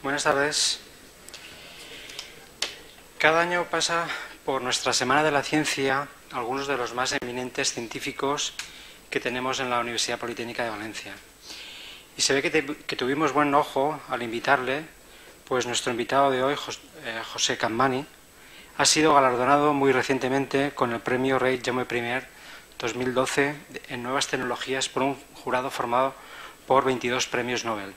Buenas tardes. Cada año pasa por nuestra Semana de la Ciencia algunos de los más eminentes científicos que tenemos en la Universidad Politécnica de Valencia. Y se ve que tuvimos buen ojo al invitarle, pues nuestro invitado de hoy, José Capmany, ha sido galardonado muy recientemente con el premio Rei Jaume I 2012 en Nuevas Tecnologías por un jurado formado por 22 premios Nobel.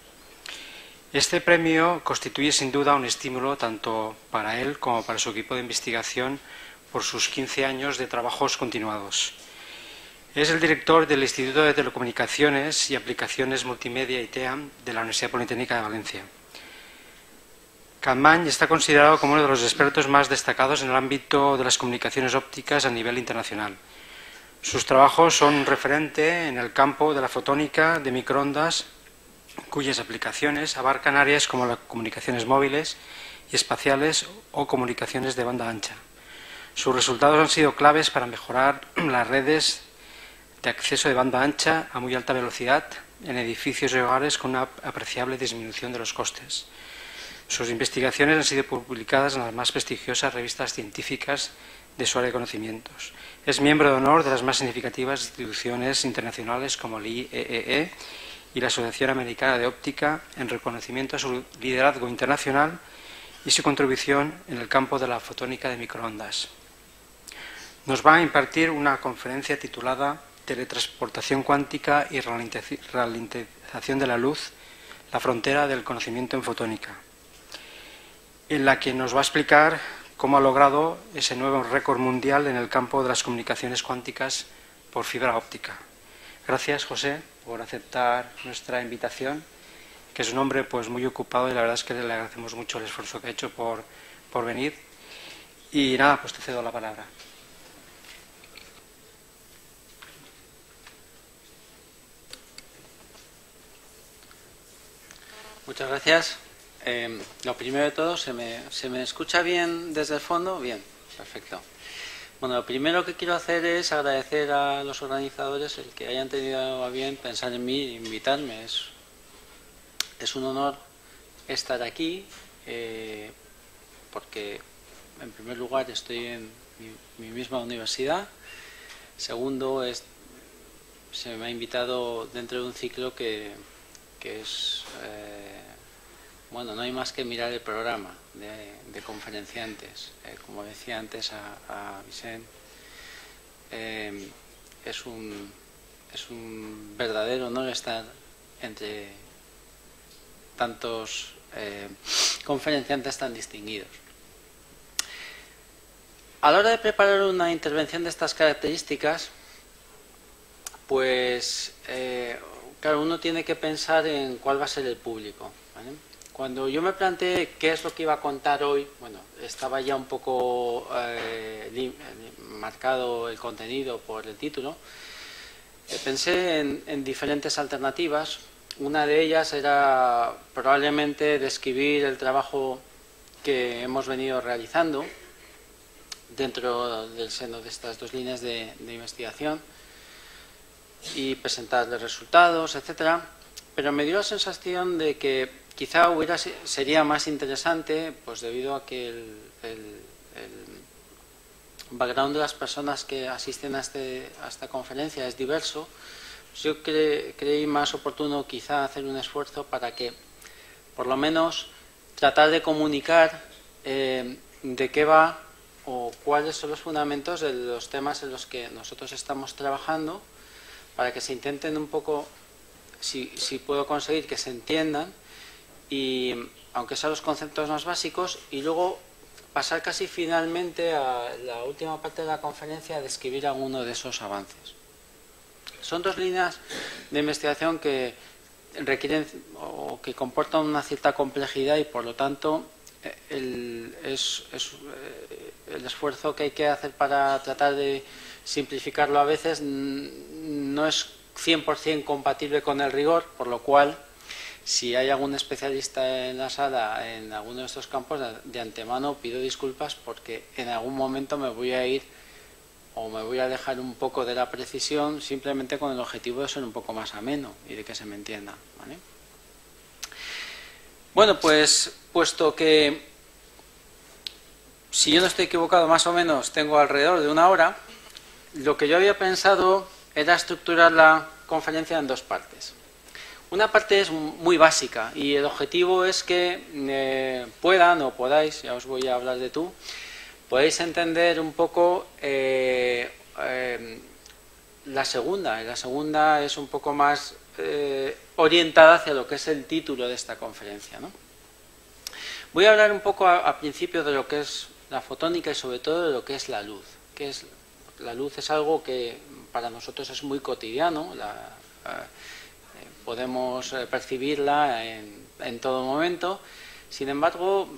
Este premio constituye sin duda un estímulo tanto para él como para su equipo de investigación por sus 15 años de trabajos continuados. Es el director del Instituto de Telecomunicaciones y Aplicaciones Multimedia ITEAM de la Universidad Politécnica de Valencia. Capmany está considerado como uno de los expertos más destacados en el ámbito de las comunicaciones ópticas a nivel internacional. Sus trabajos son un referente en el campo de la fotónica de microondas, cuyas aplicaciones abarcan áreas como las comunicaciones móviles y espaciales o comunicaciones de banda ancha. Sus resultados han sido claves para mejorar las redes de acceso de banda ancha a muy alta velocidad en edificios y hogares con una apreciable disminución de los costes. Sus investigaciones han sido publicadas en las más prestigiosas revistas científicas de su área de conocimientos. Es miembro de honor de las más significativas instituciones internacionales como el IEEE y la Asociación Americana de Óptica, en reconocimiento a su liderazgo internacional y su contribución en el campo de la fotónica de microondas. Nos va a impartir una conferencia titulada Teletransportación cuántica y ralentización de la luz, la frontera del conocimiento en fotónica, en la que nos va a explicar cómo ha logrado ese nuevo récord mundial en el campo de las comunicaciones cuánticas por fibra óptica. Gracias, José, por aceptar nuestra invitación, que es un hombre pues muy ocupado y la verdad es que le agradecemos mucho el esfuerzo que ha hecho por venir. Y nada, pues te cedo la palabra. Muchas gracias. Lo primero de todo, ¿se me escucha bien desde el fondo? Bien, perfecto. Bueno, lo primero que quiero hacer es agradecer a los organizadores el que hayan tenido a bien pensar en mí e invitarme. Es un honor estar aquí porque, en primer lugar, estoy en mi misma universidad. Segundo, se me ha invitado dentro de un ciclo que es... bueno, no hay más que mirar el programa de conferenciantes. Como decía antes a Vicente, es un verdadero honor estar entre tantos conferenciantes tan distinguidos. A la hora de preparar una intervención de estas características, pues, claro, uno tiene que pensar en cuál va a ser el público, ¿vale? Cuando yo me planteé qué es lo que iba a contar hoy, bueno, estaba ya un poco marcado el contenido por el título. Pensé en diferentes alternativas. Una de ellas era probablemente describir el trabajo que hemos venido realizando dentro del seno de estas dos líneas de investigación y presentarles resultados, etcétera. Pero me dio la sensación de que quizá sería más interesante, pues debido a que el background de las personas que asisten a esta conferencia es diverso, pues yo creí más oportuno quizá hacer un esfuerzo para que, por lo menos, tratar de comunicar de qué va o cuáles son los fundamentos de los temas en los que nosotros estamos trabajando, para que se intenten un poco, si puedo conseguir que se entiendan, y aunque sean los conceptos más básicos, y luego pasar casi finalmente a la última parte de la conferencia a describir alguno de esos avances. Son dos líneas de investigación que requieren o que comportan una cierta complejidad y por lo tanto el esfuerzo que hay que hacer para tratar de simplificarlo a veces no es 100% compatible con el rigor, por lo cual si hay algún especialista en la sala en alguno de estos campos, de antemano pido disculpas porque en algún momento me voy a ir o me voy a dejar un poco de la precisión simplemente con el objetivo de ser un poco más ameno y de que se me entienda, ¿vale? Bueno, pues puesto que, si yo no estoy equivocado, más o menos tengo alrededor de 1 hora, lo que yo había pensado era estructurar la conferencia en 2 partes. Una parte es muy básica y el objetivo es que puedan o podáis, ya os voy a hablar de tú, podéis entender un poco la segunda. La segunda es un poco más orientada hacia lo que es el título de esta conferencia, ¿no? Voy a hablar un poco a principio de lo que es la fotónica y sobre todo de lo que es la luz. La luz es algo que para nosotros es muy cotidiano, podemos percibirla en todo momento. Sin embargo,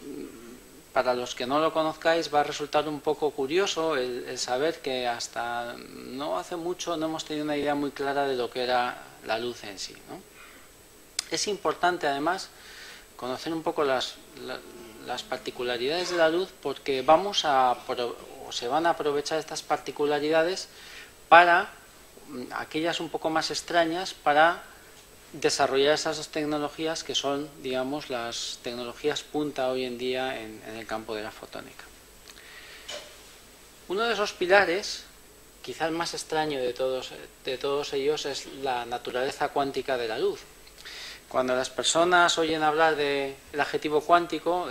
para los que no lo conozcáis va a resultar un poco curioso el saber que hasta no hace mucho no hemos tenido una idea muy clara de lo que era la luz en sí, ¿no? Es importante además conocer un poco las particularidades de la luz, porque se van a aprovechar estas particularidades para aquellas un poco más extrañas, para desarrollar esas 2 tecnologías que son, digamos, las tecnologías punta hoy en día en el campo de la fotónica. Uno de esos pilares, quizá el más extraño de todos ellos, es la naturaleza cuántica de la luz. Cuando las personas oyen hablar del adjetivo cuántico,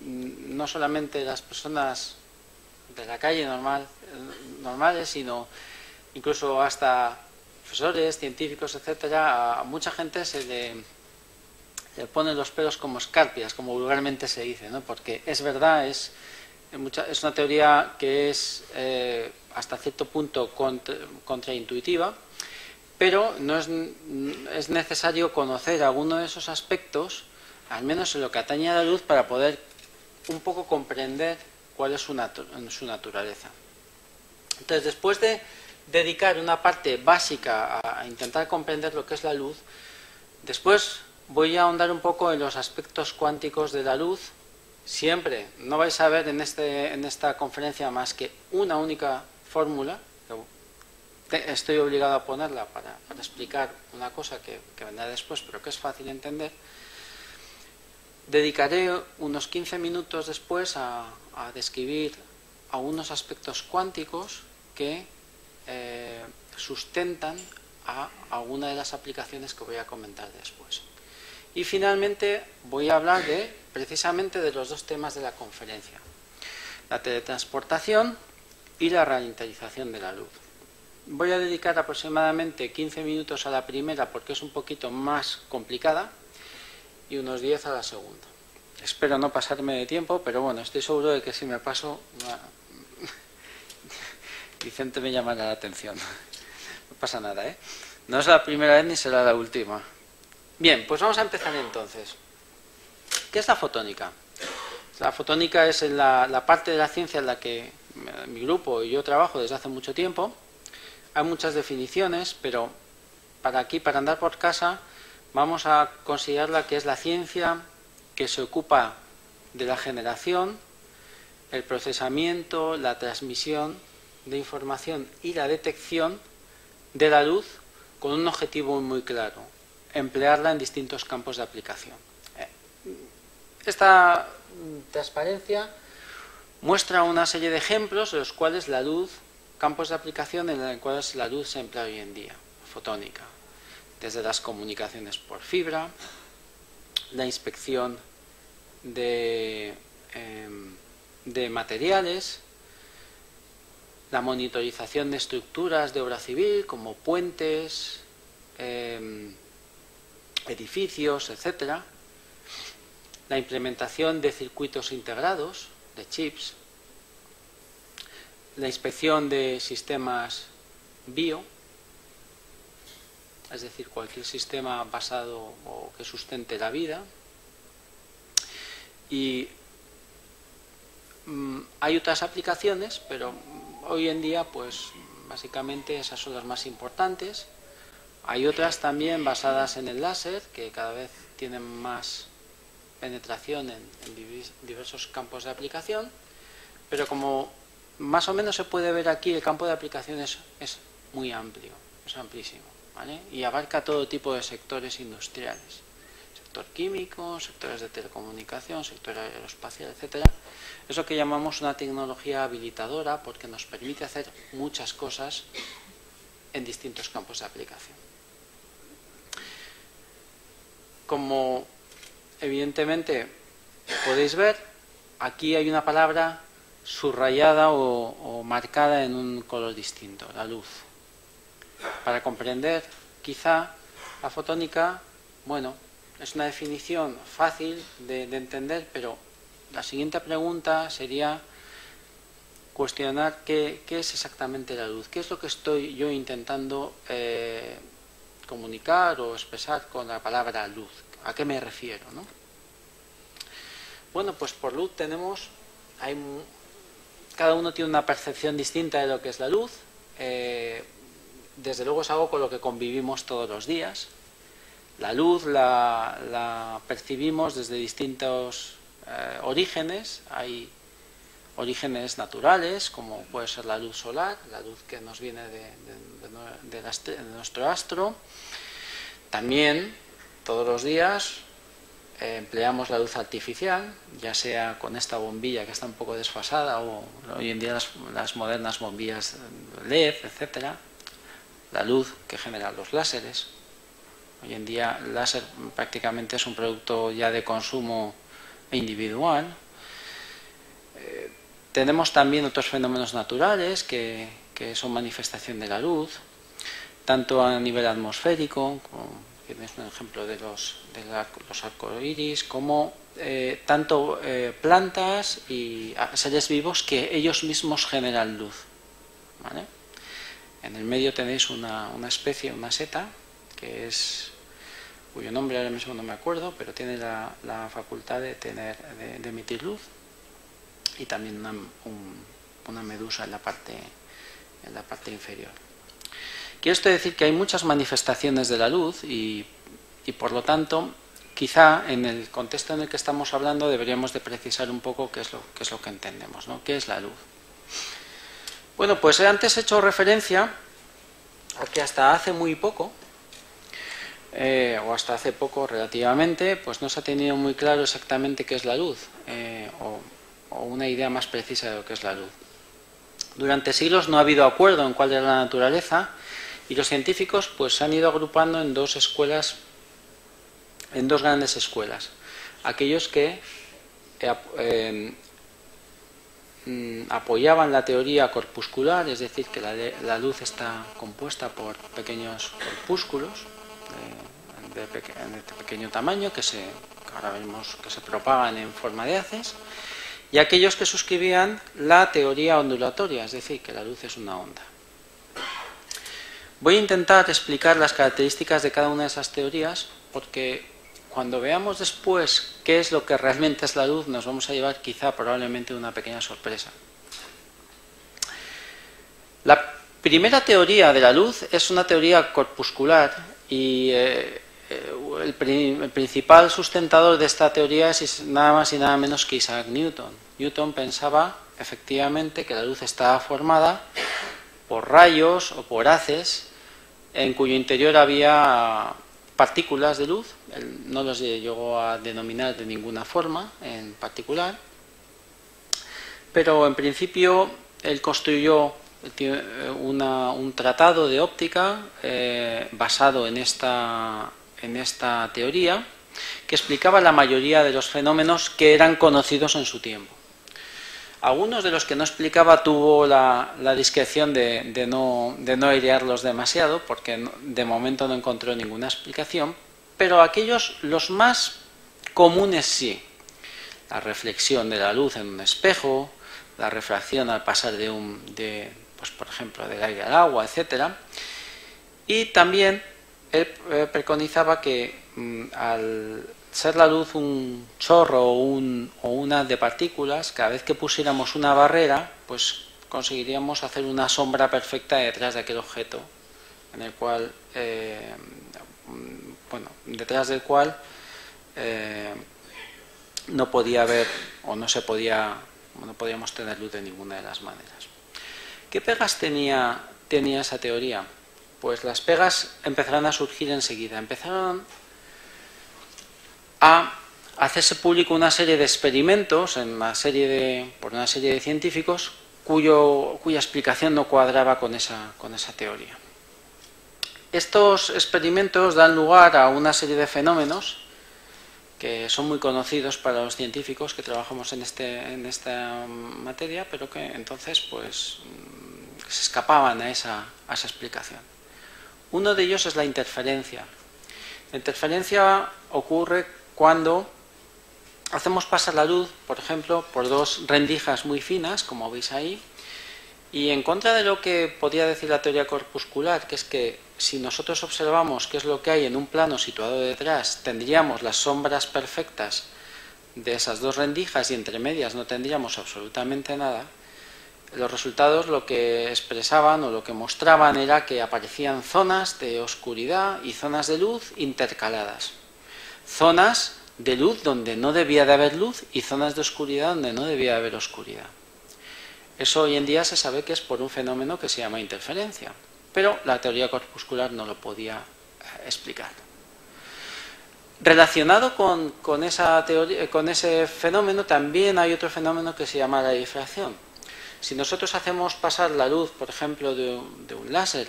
no solamente las personas de la calle normales, sino incluso hasta profesores, científicos, etcétera, a mucha gente se le ponen los pelos como escarpias, como vulgarmente se dice, ¿no? Porque es verdad, es una teoría que es hasta cierto punto contraintuitiva, pero no es necesario conocer alguno de esos aspectos, al menos en lo que atañe a la luz, para poder un poco comprender cuál es su naturaleza. Entonces, después de dedicar una parte básica a intentar comprender lo que es la luz, después voy a ahondar un poco en los aspectos cuánticos de la luz. Siempre, no vais a ver en esta conferencia más que una única fórmula. Estoy obligado a ponerla para explicar una cosa que vendrá después, pero que es fácil de entender. Dedicaré unos 15 minutos después a describir algunos aspectos cuánticos que sustentan a alguna de las aplicaciones que voy a comentar después. Y finalmente voy a hablar precisamente de los 2 temas de la conferencia: la teletransportación y la ralentización de la luz. Voy a dedicar aproximadamente 15 minutos a la primera porque es un poquito más complicada y unos 10 a la segunda. Espero no pasarme de tiempo, pero bueno, estoy seguro de que si me paso, Vicente me llamará la atención. No pasa nada, ¿eh? No es la primera vez ni será la última. Bien, pues vamos a empezar entonces. ¿Qué es la fotónica? La fotónica es la parte de la ciencia en la que mi grupo y yo trabajo desde hace mucho tiempo. Hay muchas definiciones, pero para andar por casa, vamos a considerarla que es la ciencia que se ocupa de la generación, el procesamiento, la transmisión de información y la detección de la luz con un objetivo muy claro: emplearla en distintos campos de aplicación. Esta transparencia muestra una serie de ejemplos en los cuales la luz, campos de aplicación en los cuales la luz se emplea hoy en día, fotónica, desde las comunicaciones por fibra, la inspección de materiales, la monitorización de estructuras de obra civil como puentes, edificios, etcétera, la implementación de circuitos integrados, de chips, la inspección de sistemas bio, es decir, cualquier sistema basado o que sustente la vida. Y hay otras aplicaciones, pero hoy en día, pues básicamente esas son las más importantes. Hay otras también basadas en el láser, que cada vez tienen más penetración en diversos campos de aplicación, pero como más o menos se puede ver aquí, el campo de aplicación es muy amplio, es amplísimo, ¿vale? Y abarca todo tipo de sectores industriales, sector químico, sectores de telecomunicación, sector aeroespacial, etcétera. Es lo que llamamos una tecnología habilitadora porque nos permite hacer muchas cosas en distintos campos de aplicación. Como evidentemente podéis ver, aquí hay una palabra subrayada o marcada en un color distinto, la luz. Para comprender quizá la fotónica, bueno, es una definición fácil de entender, pero la siguiente pregunta sería cuestionar qué es exactamente la luz, qué es lo que estoy yo intentando comunicar o expresar con la palabra luz, a qué me refiero, ¿no? Bueno, pues por luz cada uno tiene una percepción distinta de lo que es la luz. Desde luego es algo con lo que convivimos todos los días. La luz la percibimos desde distintos orígenes. Hay orígenes naturales, como puede ser la luz solar, la luz que nos viene de nuestro astro. También, todos los días, empleamos la luz artificial, ya sea con esta bombilla que está un poco desfasada o hoy en día las modernas bombillas LED, etcétera. La luz que generan los láseres. Hoy en día el láser prácticamente es un producto ya de consumo individual. Tenemos también otros fenómenos naturales que son manifestación de la luz, tanto a nivel atmosférico, como tienes un ejemplo de los arcoíris, como tanto plantas y seres vivos que ellos mismos generan luz, ¿vale? En el medio tenéis una especie, una seta, cuyo nombre ahora mismo no me acuerdo, pero tiene la facultad de emitir luz, y también una medusa en la parte inferior. Quiero esto decir que hay muchas manifestaciones de la luz y por lo tanto, quizá en el contexto en el que estamos hablando deberíamos de precisar un poco qué es lo que entendemos, ¿no? ¿Qué es la luz? Bueno, pues antes he hecho referencia a que hasta hace muy poco, o hasta hace poco relativamente, pues no se ha tenido muy claro exactamente qué es la luz, o una idea más precisa de lo que es la luz. Durante siglos no ha habido acuerdo en cuál era la naturaleza, y los científicos pues se han ido agrupando en dos grandes escuelas. Aquellos que apoyaban la teoría corpuscular, es decir, que la luz está compuesta por pequeños corpúsculos de pequeño tamaño que ahora vemos que se propagan en forma de haces, y aquellos que suscribían la teoría ondulatoria, es decir, que la luz es una onda. Voy a intentar explicar las características de cada una de esas teorías, porque cuando veamos después qué es lo que realmente es la luz, nos vamos a llevar quizá probablemente una pequeña sorpresa. La primera teoría de la luz es una teoría corpuscular y el principal sustentador de esta teoría es nada más y nada menos que Isaac Newton. Newton pensaba efectivamente que la luz estaba formada por rayos o por haces en cuyo interior había partículas de luz. Él no los llegó a denominar de ninguna forma en particular, pero en principio él construyó un tratado de óptica basado en esta teoría, que explicaba la mayoría de los fenómenos que eran conocidos en su tiempo. Algunos de los que no explicaba tuvo la discreción de no airearlos demasiado, porque de momento no encontró ninguna explicación, pero los más comunes sí. La reflexión de la luz en un espejo, la refracción al pasar pues por ejemplo, del aire al agua, etc. Y también él preconizaba que al ser la luz un chorro o una de partículas, cada vez que pusiéramos una barrera, pues conseguiríamos hacer una sombra perfecta detrás de aquel objeto, en el cual, detrás del cual no podía haber o no podíamos tener luz de ninguna de las maneras. ¿Qué pegas tenía esa teoría? Pues las pegas empezaron a surgir enseguida. Empezaron a hacerse público una serie de experimentos por una serie de científicos cuya explicación no cuadraba con esa teoría. Estos experimentos dan lugar a una serie de fenómenos que son muy conocidos para los científicos que trabajamos en esta materia, pero que entonces pues se escapaban a esa explicación. Uno de ellos es la interferencia. La interferencia ocurre cuando hacemos pasar la luz, por ejemplo, por dos rendijas muy finas, como veis ahí, y en contra de lo que podría decir la teoría corpuscular, que es que si nosotros observamos qué es lo que hay en un plano situado detrás, tendríamos las sombras perfectas de esas dos rendijas y entre medias no tendríamos absolutamente nada, los resultados lo que expresaban o lo que mostraban era que aparecían zonas de oscuridad y zonas de luz intercaladas. Zonas de luz donde no debía de haber luz y zonas de oscuridad donde no debía de haber oscuridad. Eso hoy en día se sabe que es por un fenómeno que se llama interferencia, pero la teoría corpuscular no lo podía explicar. Relacionado con ese fenómeno también hay otro fenómeno que se llama la difracción. Si nosotros hacemos pasar la luz, por ejemplo, de un láser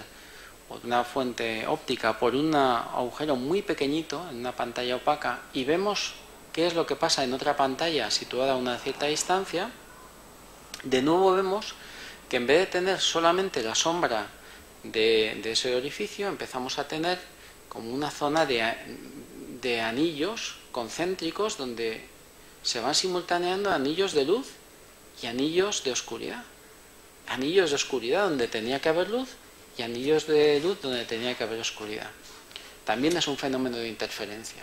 o de una fuente óptica por un agujero muy pequeñito en una pantalla opaca y vemos qué es lo que pasa en otra pantalla situada a una cierta distancia, de nuevo vemos que en vez de tener solamente la sombra de ese orificio, empezamos a tener como una zona de anillos concéntricos donde se van simultaneando anillos de luz y anillos de oscuridad. Anillos de oscuridad donde tenía que haber luz y anillos de luz donde tenía que haber oscuridad. También es un fenómeno de interferencia.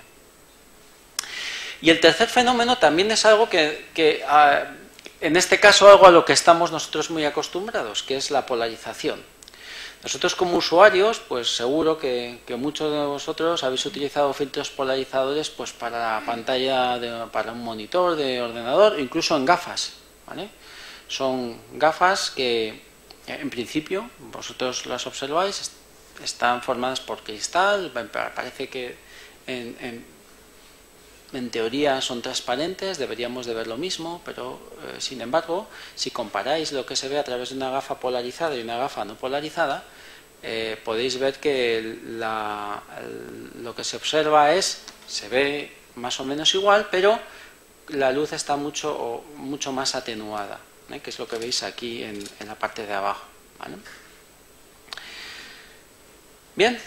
Y el tercer fenómeno también es algo que en este caso algo a lo que estamos nosotros muy acostumbrados, que es la polarización. Nosotros como usuarios, pues seguro que muchos de vosotros habéis utilizado filtros polarizadores pues para la pantalla, para un monitor de ordenador, incluso en gafas, ¿vale? Son gafas que en principio vosotros las observáis, están formadas por cristal, parece que en teoría son transparentes, deberíamos de ver lo mismo, pero sin embargo, si comparáis lo que se ve a través de una gafa polarizada y una gafa no polarizada, podéis ver que lo que se observa se ve más o menos igual, pero la luz está mucho más atenuada, que es lo que veis aquí en la parte de abajo, ¿vale? Bien,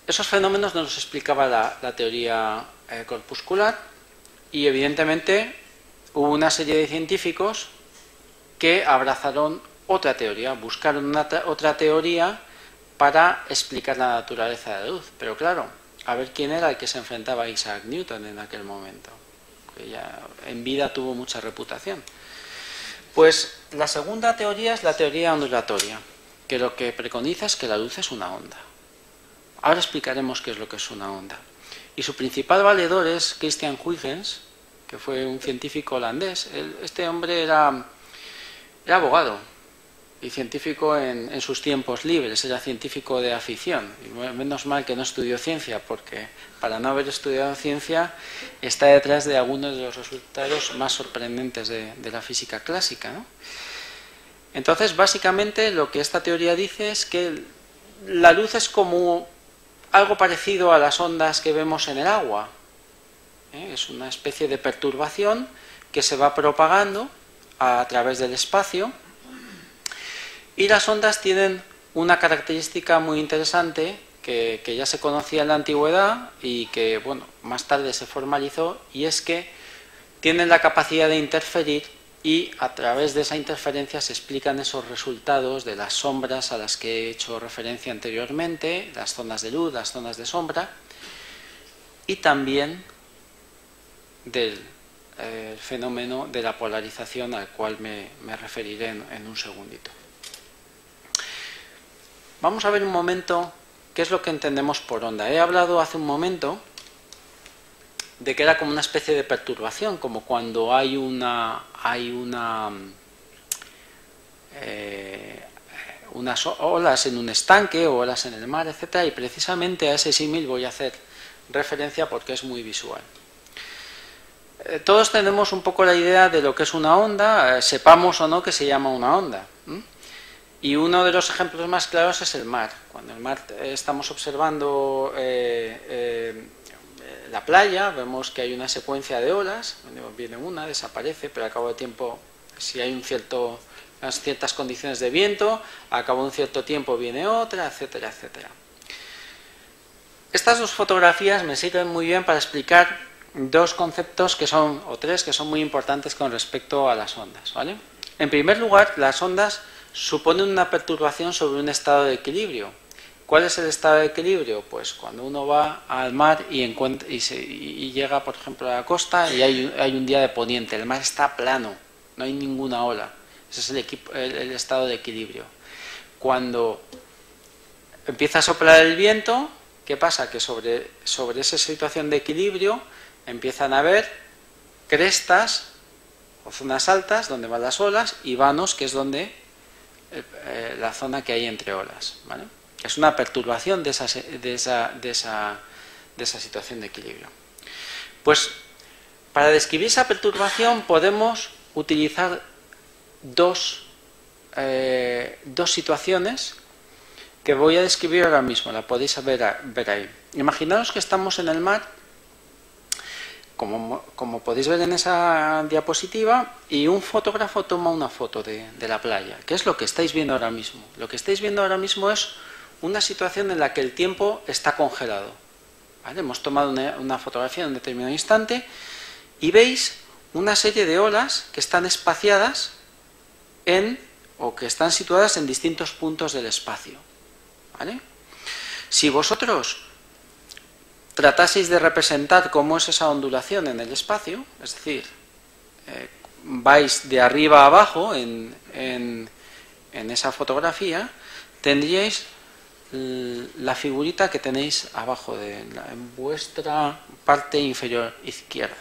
esos fenómenos nos los explicaba la teoría corpuscular y evidentemente hubo una serie de científicos que abrazaron otra teoría, buscaron otra teoría para explicar la naturaleza de la luz. Pero claro, a ver quién era el que se enfrentaba a Isaac Newton en aquel momento, que ya en vida tuvo mucha reputación. Pues la segunda teoría es la teoría ondulatoria, que lo que preconiza es que la luz es una onda. Ahora explicaremos qué es lo que es una onda. Y su principal valedor es Christian Huygens, que fue un científico holandés. Este hombre era abogado y científico en sus tiempos libres, era científico de afición. Y menos mal que no estudió ciencia, porque para no haber estudiado ciencia está detrás de algunos de los resultados más sorprendentes de la física clásica, ¿no? Entonces, básicamente, lo que esta teoría dice es que la luz es como algo parecido a las ondas que vemos en el agua. Es una especie de perturbación que se va propagando a través del espacio y las ondas tienen una característica muy interesante que ya se conocía en la antigüedad y que bueno, más tarde se formalizó, y es que tienen la capacidad de interferir y a través de esa interferencia se explican esos resultados de las sombras a las que he hecho referencia anteriormente, las zonas de luz, las zonas de sombra, y también del fenómeno de la polarización al cual me referiré en un segundito. Vamos a ver un momento qué es lo que entendemos por onda. He hablado hace un momento de que era como una especie de perturbación, como cuando hay unas olas en un estanque o olas en el mar, etcétera, y precisamente a ese símil voy a hacer referencia porque es muy visual. todos tenemos un poco la idea de lo que es una onda, sepamos o no que se llama una onda. Y uno de los ejemplos más claros es el mar. Cuando el mar estamos observando la playa, vemos que hay una secuencia de olas, viene una, desaparece, pero al cabo de tiempo, si hay unas ciertas condiciones de viento, al cabo de un cierto tiempo viene otra, etcétera, etcétera. Estas dos fotografías me sirven muy bien para explicar dos conceptos o tres que son muy importantes con respecto a las ondas, ¿vale? En primer lugar, las ondas suponen una perturbación sobre un estado de equilibrio. ¿Cuál es el estado de equilibrio? Pues cuando uno va al mar y llega, por ejemplo, a la costa y hay un día de poniente, el mar está plano, no hay ninguna ola. Ese es el estado de equilibrio. Cuando empieza a soplar el viento, ¿qué pasa? Que sobre esa situación de equilibrio empiezan a haber crestas o zonas altas donde van las olas y vanos, que es donde la zona que hay entre olas, ¿vale? Es una perturbación de esa situación de equilibrio. Pues para describir esa perturbación podemos utilizar dos situaciones que voy a describir ahora mismo, la podéis ver ahí. Imaginaos que estamos en el mar, como podéis ver en esa diapositiva, y un fotógrafo toma una foto de la playa. ¿Qué es lo que estáis viendo ahora mismo? Lo que estáis viendo ahora mismo es una situación en la que el tiempo está congelado, ¿vale? Hemos tomado una fotografía en un determinado instante y veis una serie de olas que están espaciadas o que están situadas en distintos puntos del espacio, ¿vale? Si vosotros trataseis de representar cómo es esa ondulación en el espacio, es decir, vais de arriba a abajo en esa fotografía, tendríais la figurita que tenéis abajo en vuestra parte inferior izquierda.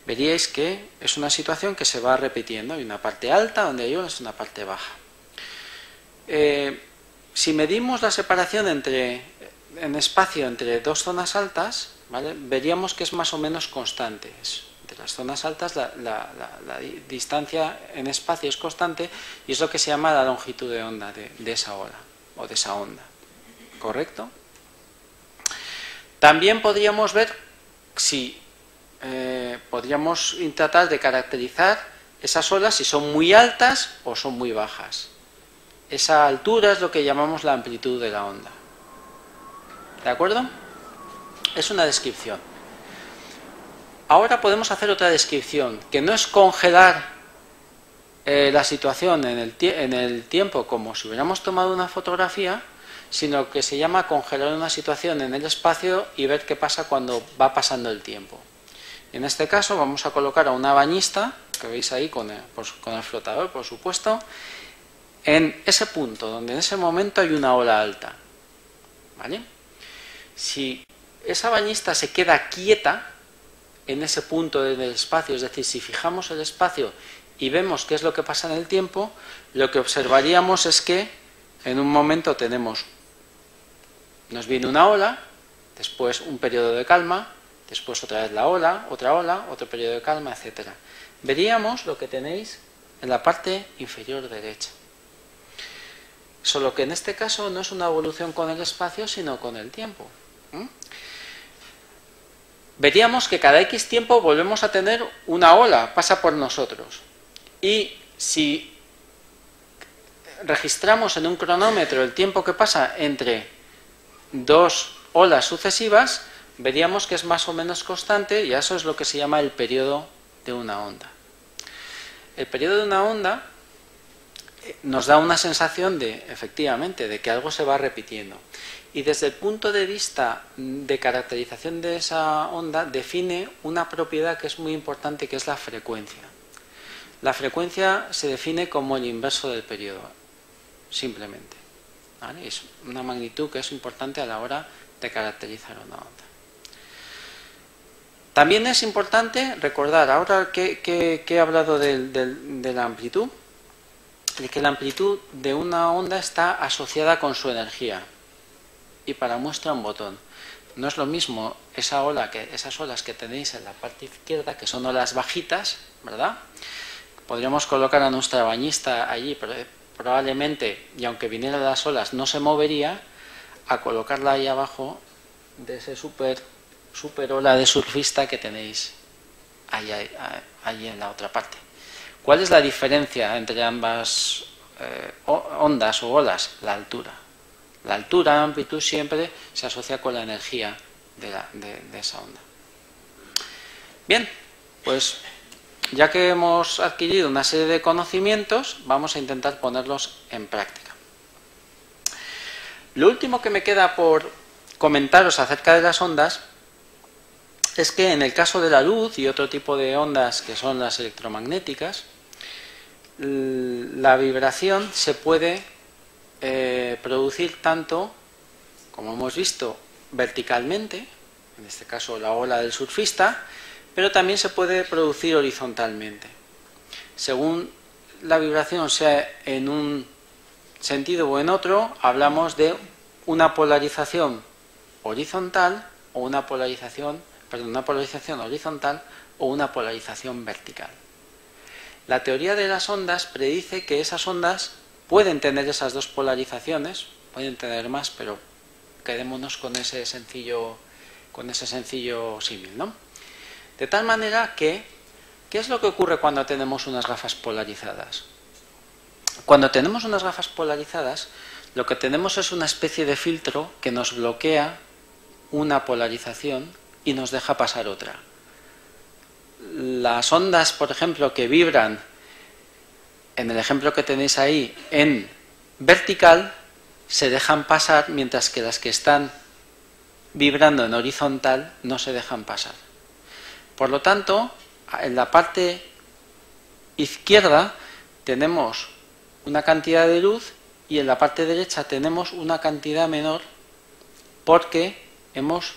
Veríais que es una situación que se va repitiendo. Hay una parte alta donde hay olas, una parte baja. Si medimos la separación en espacio entre dos zonas altas, ¿vale? Veríamos que es más o menos constante. Entre las zonas altas la distancia en espacio es constante y es lo que se llama la longitud de onda de esa ola o de esa onda. ¿Correcto? También podríamos ver si podríamos tratar de caracterizar esas olas si son muy altas o son muy bajas. Esa altura es lo que llamamos la amplitud de la onda. ¿De acuerdo? Es una descripción. Ahora podemos hacer otra descripción, que no es congelar la situación en el tiempo como si hubiéramos tomado una fotografía, sino que se llama congelar una situación en el espacio y ver qué pasa cuando va pasando el tiempo. En este caso vamos a colocar a una bañista, que veis ahí con el flotador, por supuesto, en ese punto, donde en ese momento hay una ola alta, ¿vale? Si esa bañista se queda quieta en ese punto del espacio, es decir, si fijamos el espacio y vemos qué es lo que pasa en el tiempo, lo que observaríamos es que en un momento nos viene una ola, después un periodo de calma, después otra vez la ola, otro periodo de calma, etc. Veríamos lo que tenéis en la parte inferior derecha. Solo que en este caso no es una evolución con el espacio, sino con el tiempo. Veríamos que cada X tiempo volvemos a tener una ola, pasa por nosotros. Y si registramos en un cronómetro el tiempo que pasa entre dos olas sucesivas, veríamos que es más o menos constante y eso es lo que se llama el periodo de una onda. El periodo de una onda nos da una sensación efectivamente, de que algo se va repitiendo. Y desde el punto de vista de caracterización de esa onda, define una propiedad que es muy importante, que es la frecuencia. La frecuencia se define como el inverso del periodo, simplemente, ¿vale? Es una magnitud que es importante a la hora de caracterizar una onda. También es importante recordar, ahora que he hablado de la amplitud, de que la amplitud de una onda está asociada con su energía. Y para muestra un botón. no es lo mismo esas olas que tenéis en la parte izquierda, que son olas bajitas, ¿verdad? Podríamos colocar a nuestra bañista allí, pero probablemente, y aunque vinieran las olas, no se movería, a colocarla ahí abajo de ese super ola de surfista que tenéis ahí en la otra parte. ¿Cuál es la diferencia entre ambas ondas o olas? La altura. La altura, la amplitud siempre se asocia con la energía de esa onda. Bien, pues ya que hemos adquirido una serie de conocimientos, vamos a intentar ponerlos en práctica. Lo último que me queda por comentaros acerca de las ondas es que en el caso de la luz y otro tipo de ondas que son las electromagnéticas, la vibración se puede producir tanto, como hemos visto, verticalmente, en este caso la ola del surfista, pero también se puede producir horizontalmente. Según la vibración sea en un sentido o en otro, hablamos de una polarización horizontal o una polarización horizontal o una polarización vertical. La teoría de las ondas predice que esas ondas pueden tener esas dos polarizaciones, pueden tener más, pero quedémonos con ese sencillo símil, ¿no? De tal manera que, ¿qué es lo que ocurre cuando tenemos unas gafas polarizadas? Cuando tenemos unas gafas polarizadas, lo que tenemos es una especie de filtro que nos bloquea una polarización y nos deja pasar otra. Las ondas, por ejemplo, que vibran, en el ejemplo que tenéis ahí, en vertical, se dejan pasar, mientras que las que están vibrando en horizontal no se dejan pasar. Por lo tanto, en la parte izquierda tenemos una cantidad de luz y en la parte derecha tenemos una cantidad menor porque hemos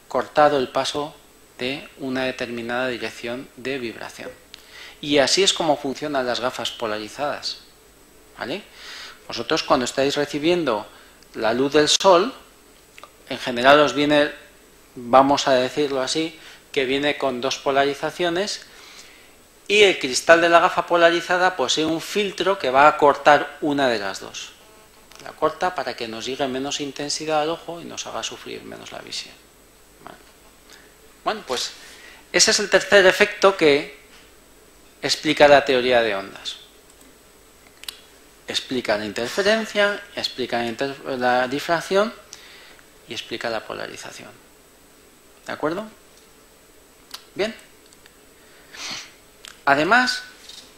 cortado el paso de una determinada dirección de vibración. Y así es como funcionan las gafas polarizadas, ¿vale? Vosotros cuando estáis recibiendo la luz del sol, en general os viene, vamos a decirlo así, que viene con dos polarizaciones y el cristal de la gafa polarizada posee un filtro que va a cortar una de las dos. La corta para que nos llegue menos intensidad al ojo y nos haga sufrir menos la visión. ¿Vale? Bueno, pues ese es el tercer efecto que explica la teoría de ondas. Explica la interferencia, explica la difracción y explica la polarización. ¿De acuerdo? Bien. Además,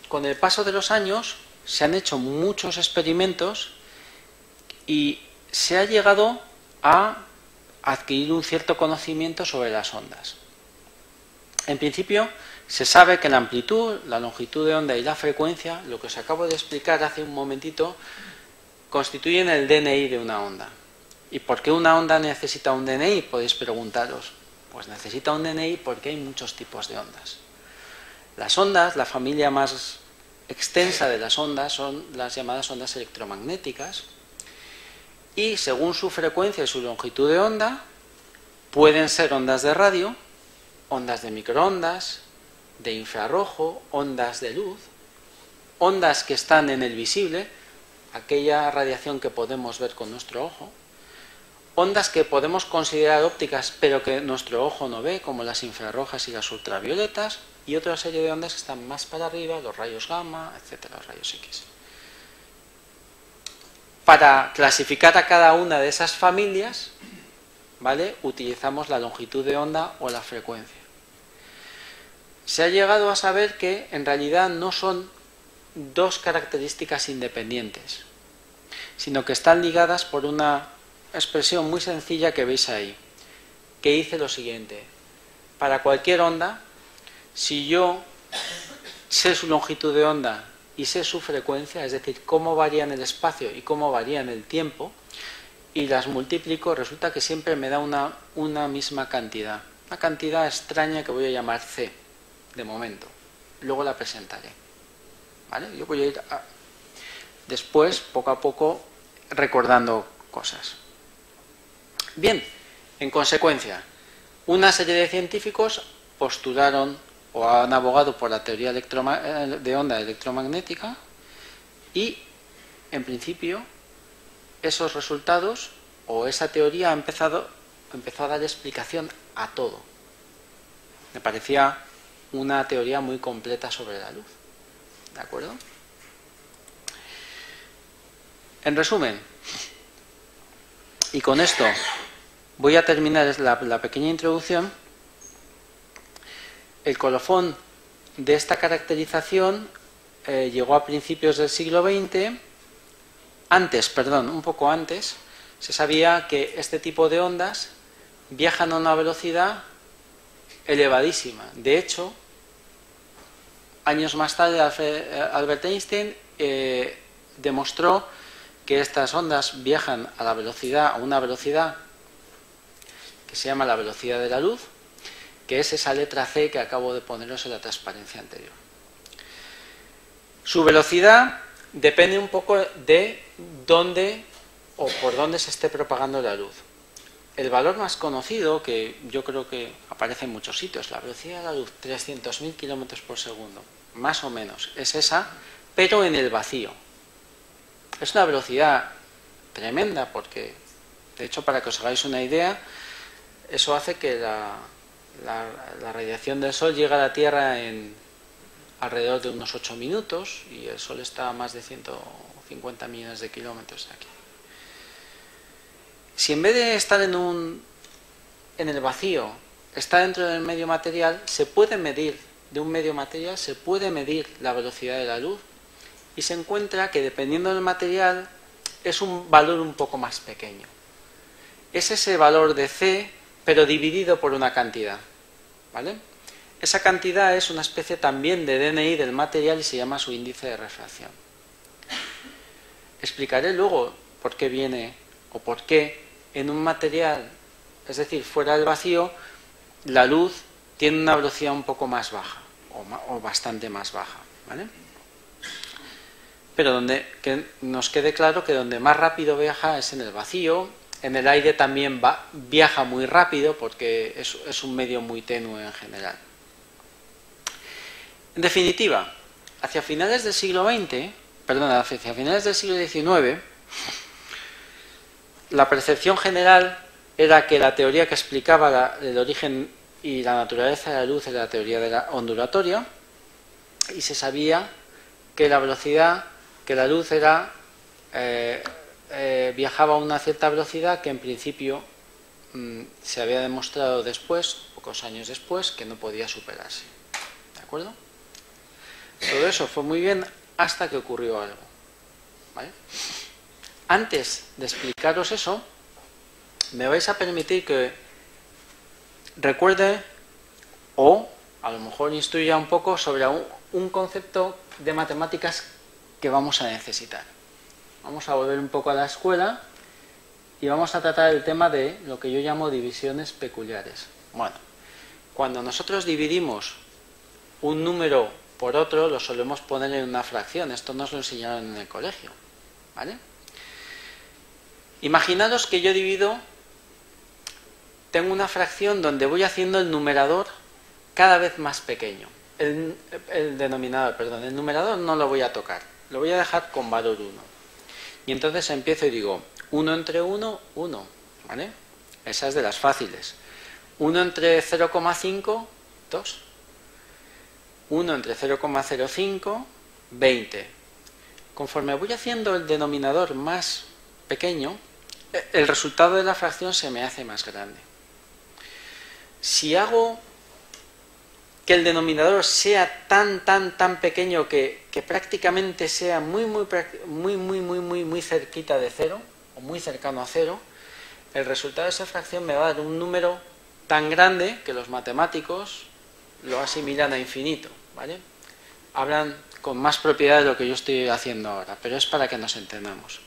con el paso de los años se han hecho muchos experimentos y se ha llegado a adquirir un cierto conocimiento sobre las ondas. En principio, se sabe que la amplitud, la longitud de onda y la frecuencia, lo que os acabo de explicar hace un momentito, constituyen el DNI de una onda. ¿Y por qué una onda necesita un DNI? Podéis preguntaros. Pues necesita un DNI porque hay muchos tipos de ondas. Las ondas, la familia más extensa de las ondas son las llamadas ondas electromagnéticas y según su frecuencia y su longitud de onda pueden ser ondas de radio, ondas de microondas, de infrarrojo, ondas de luz, ondas que están en el visible, aquella radiación que podemos ver con nuestro ojo, ondas que podemos considerar ópticas pero que nuestro ojo no ve, como las infrarrojas y las ultravioletas, y otra serie de ondas que están más para arriba, los rayos gamma, etcétera, los rayos X. Para clasificar a cada una de esas familias, ¿vale?, utilizamos la longitud de onda o la frecuencia. Se ha llegado a saber que en realidad no son dos características independientes, sino que están ligadas por una expresión muy sencilla que veis ahí, que dice lo siguiente: para cualquier onda, si yo sé su longitud de onda y sé su frecuencia, es decir, cómo varía en el espacio y cómo varía en el tiempo, y las multiplico, resulta que siempre me da una misma cantidad. Una cantidad extraña que voy a llamar C, de momento. Luego la presentaré. ¿Vale? Yo voy a ir después, poco a poco, recordando cosas. Bien, En consecuencia, una serie de científicos postularon o han abogado por la teoría de onda electromagnética y, en principio, esos resultados o esa teoría empezó a dar explicación a todo. Me parecía una teoría muy completa sobre la luz. ¿De acuerdo? En resumen, y con esto voy a terminar la pequeña introducción, el colofón de esta caracterización llegó a principios del siglo XX. Un poco antes, se sabía que este tipo de ondas viajan a una velocidad elevadísima. De hecho, años más tarde, Albert Einstein demostró que estas ondas viajan a una velocidad que se llama la velocidad de la luz, que es esa letra C que acabo de poneros en la transparencia anterior. Su velocidad depende un poco de dónde o por dónde se esté propagando la luz. El valor más conocido, que yo creo que aparece en muchos sitios, la velocidad de la luz, 300.000 kilómetros por segundo, más o menos, es esa, pero en el vacío. Es una velocidad tremenda porque, de hecho, para que os hagáis una idea, eso hace que la radiación del Sol llegue a la Tierra en alrededor de unos 8 minutos y el Sol está a más de 150 millones de kilómetros de aquí. Si en vez de estar en el vacío, está dentro del medio material, de un medio material se puede medir la velocidad de la luz y se encuentra que dependiendo del material es un valor un poco más pequeño. Es ese valor de C, pero dividido por una cantidad, ¿vale? Esa cantidad es una especie también de DNI del material y se llama su índice de refracción. Explicaré luego por qué viene o por qué en un material, es decir, fuera del vacío, la luz tiene una velocidad un poco más baja o bastante más baja, ¿vale? Pero que nos quede claro que donde más rápido viaja es en el vacío. En el aire también viaja muy rápido porque es un medio muy tenue en general. En definitiva, hacia finales del siglo XIX, la percepción general era que la teoría que explicaba el origen y la naturaleza de la luz era la teoría de la ondulatoria, y se sabía que la velocidad, que la luz viajaba a una cierta velocidad que en principio se había demostrado después, pocos años después, que no podía superarse. ¿De acuerdo? Todo eso fue muy bien hasta que ocurrió algo, ¿vale? Antes de explicaros eso, me vais a permitir que recuerde o a lo mejor instruya un poco sobre un concepto de matemáticas que vamos a necesitar. Vamos a volver un poco a la escuela y vamos a tratar el tema de lo que yo llamo divisiones peculiares. Bueno, cuando nosotros dividimos un número por otro, lo solemos poner en una fracción. Esto nos lo enseñaron en el colegio, ¿vale? Imaginaros que yo tengo una fracción donde voy haciendo el numerador cada vez más pequeño. El denominador, perdón, el numerador no lo voy a tocar, lo voy a dejar con valor 1. Y entonces empiezo y digo 1 entre 1, 1, ¿vale? Esa es de las fáciles. 1 entre 0,5, 2. 1 entre 0,05, 20. Conforme voy haciendo el denominador más pequeño, el resultado de la fracción se me hace más grande. Si hago que el denominador sea tan pequeño que prácticamente sea muy cerquita de cero, o muy cercano a cero, el resultado de esa fracción me va a dar un número tan grande que los matemáticos lo asimilan a infinito, ¿vale? Hablan con más propiedad de lo que yo estoy haciendo ahora, pero es para que nos entendamos.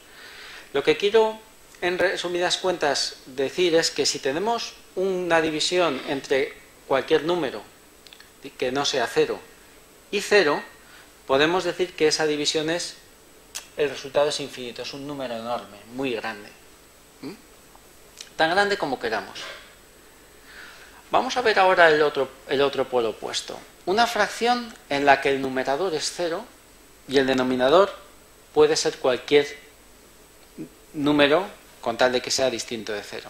Lo que quiero, en resumidas cuentas, decir es que si tenemos una división entre cualquier número que no sea 0 y 0, podemos decir que esa división el resultado es infinito, es un número enorme, muy grande. Tan grande como queramos. Vamos a ver ahora el otro polo opuesto. Una fracción en la que el numerador es 0 y el denominador puede ser cualquier número con tal de que sea distinto de 0.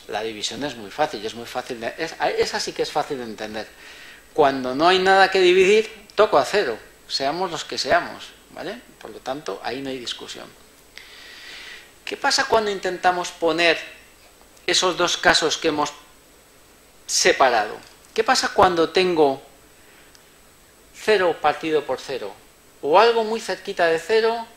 La división es muy fácil, esa sí que es fácil de entender. Cuando no hay nada que dividir, toco a 0, seamos los que seamos, ¿vale? Por lo tanto, ahí no hay discusión. ¿Qué pasa cuando intentamos poner esos dos casos que hemos separado? ¿Qué pasa cuando tengo 0 partido por 0? O algo muy cerquita de 0,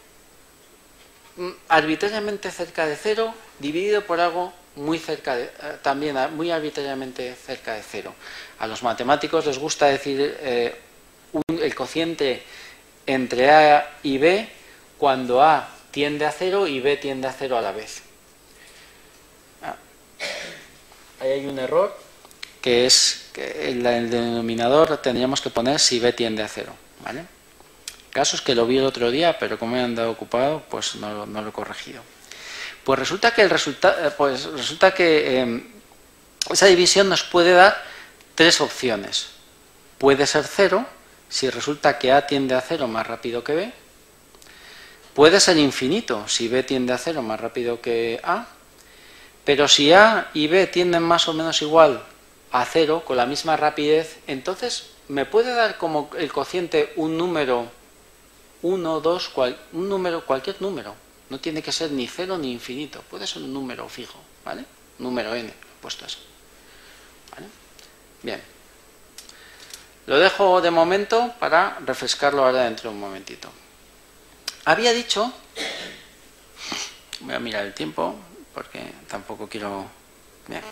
arbitrariamente cerca de 0, dividido por algo muy cerca de, también muy arbitrariamente cerca de 0. A los matemáticos les gusta decir el cociente entre A y B cuando A tiende a 0 y B tiende a 0 a la vez. Ahí hay un error, que es que el denominador tendríamos que poner si B tiende a 0, ¿vale? Casos que lo vi el otro día, pero como me han dado ocupado, pues no lo he corregido. Pues resulta que esa división nos puede dar tres opciones. Puede ser 0 si resulta que A tiende a 0 más rápido que B. Puede ser infinito si B tiende a 0 más rápido que A. Pero si A y B tienden más o menos igual a 0 con la misma rapidez, entonces me puede dar como el cociente un número 1, 2, cualquier número. No tiene que ser ni 0 ni infinito, puede ser un número fijo, ¿vale? Número n, puesto así. ¿Vale? Bien. Lo dejo de momento para refrescarlo ahora dentro de un momentito. Había dicho, voy a mirar el tiempo porque tampoco quiero... Bien.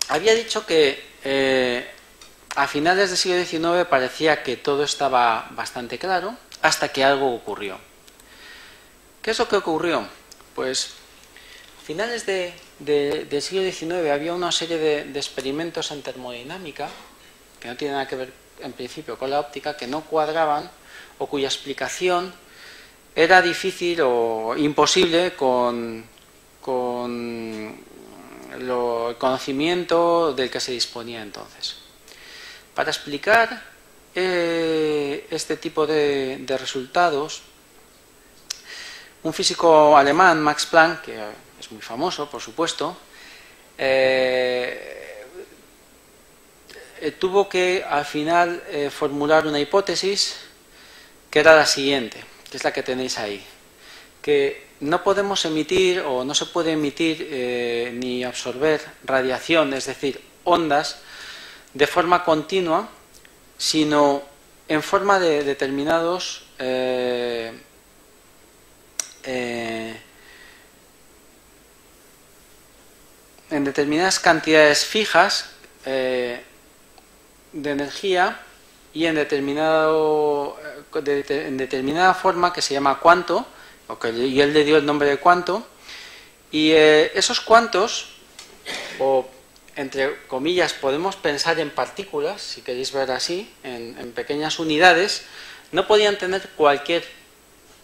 Había dicho que a finales del siglo XIX parecía que todo estaba bastante claro, hasta que algo ocurrió. ¿Qué es lo que ocurrió? Pues a finales del siglo XIX había una serie de experimentos en termodinámica que no tienen nada que ver en principio con la óptica, que no cuadraban o cuya explicación era difícil o imposible con el conocimiento del que se disponía entonces. Para explicar este tipo de resultados, un físico alemán, Max Planck, que es muy famoso, por supuesto, tuvo que al final formular una hipótesis que era la siguiente, que es la que tenéis ahí, que no podemos emitir o no se puede emitir ni absorber radiación, es decir, ondas, de forma continua, sino en forma de determinados en determinadas cantidades fijas de energía y en determinada forma que se llama cuanto, y él le dio el nombre de cuanto, y esos cuantos, o entre comillas, podemos pensar en partículas, si queréis ver así, en pequeñas unidades, no podían tener cualquier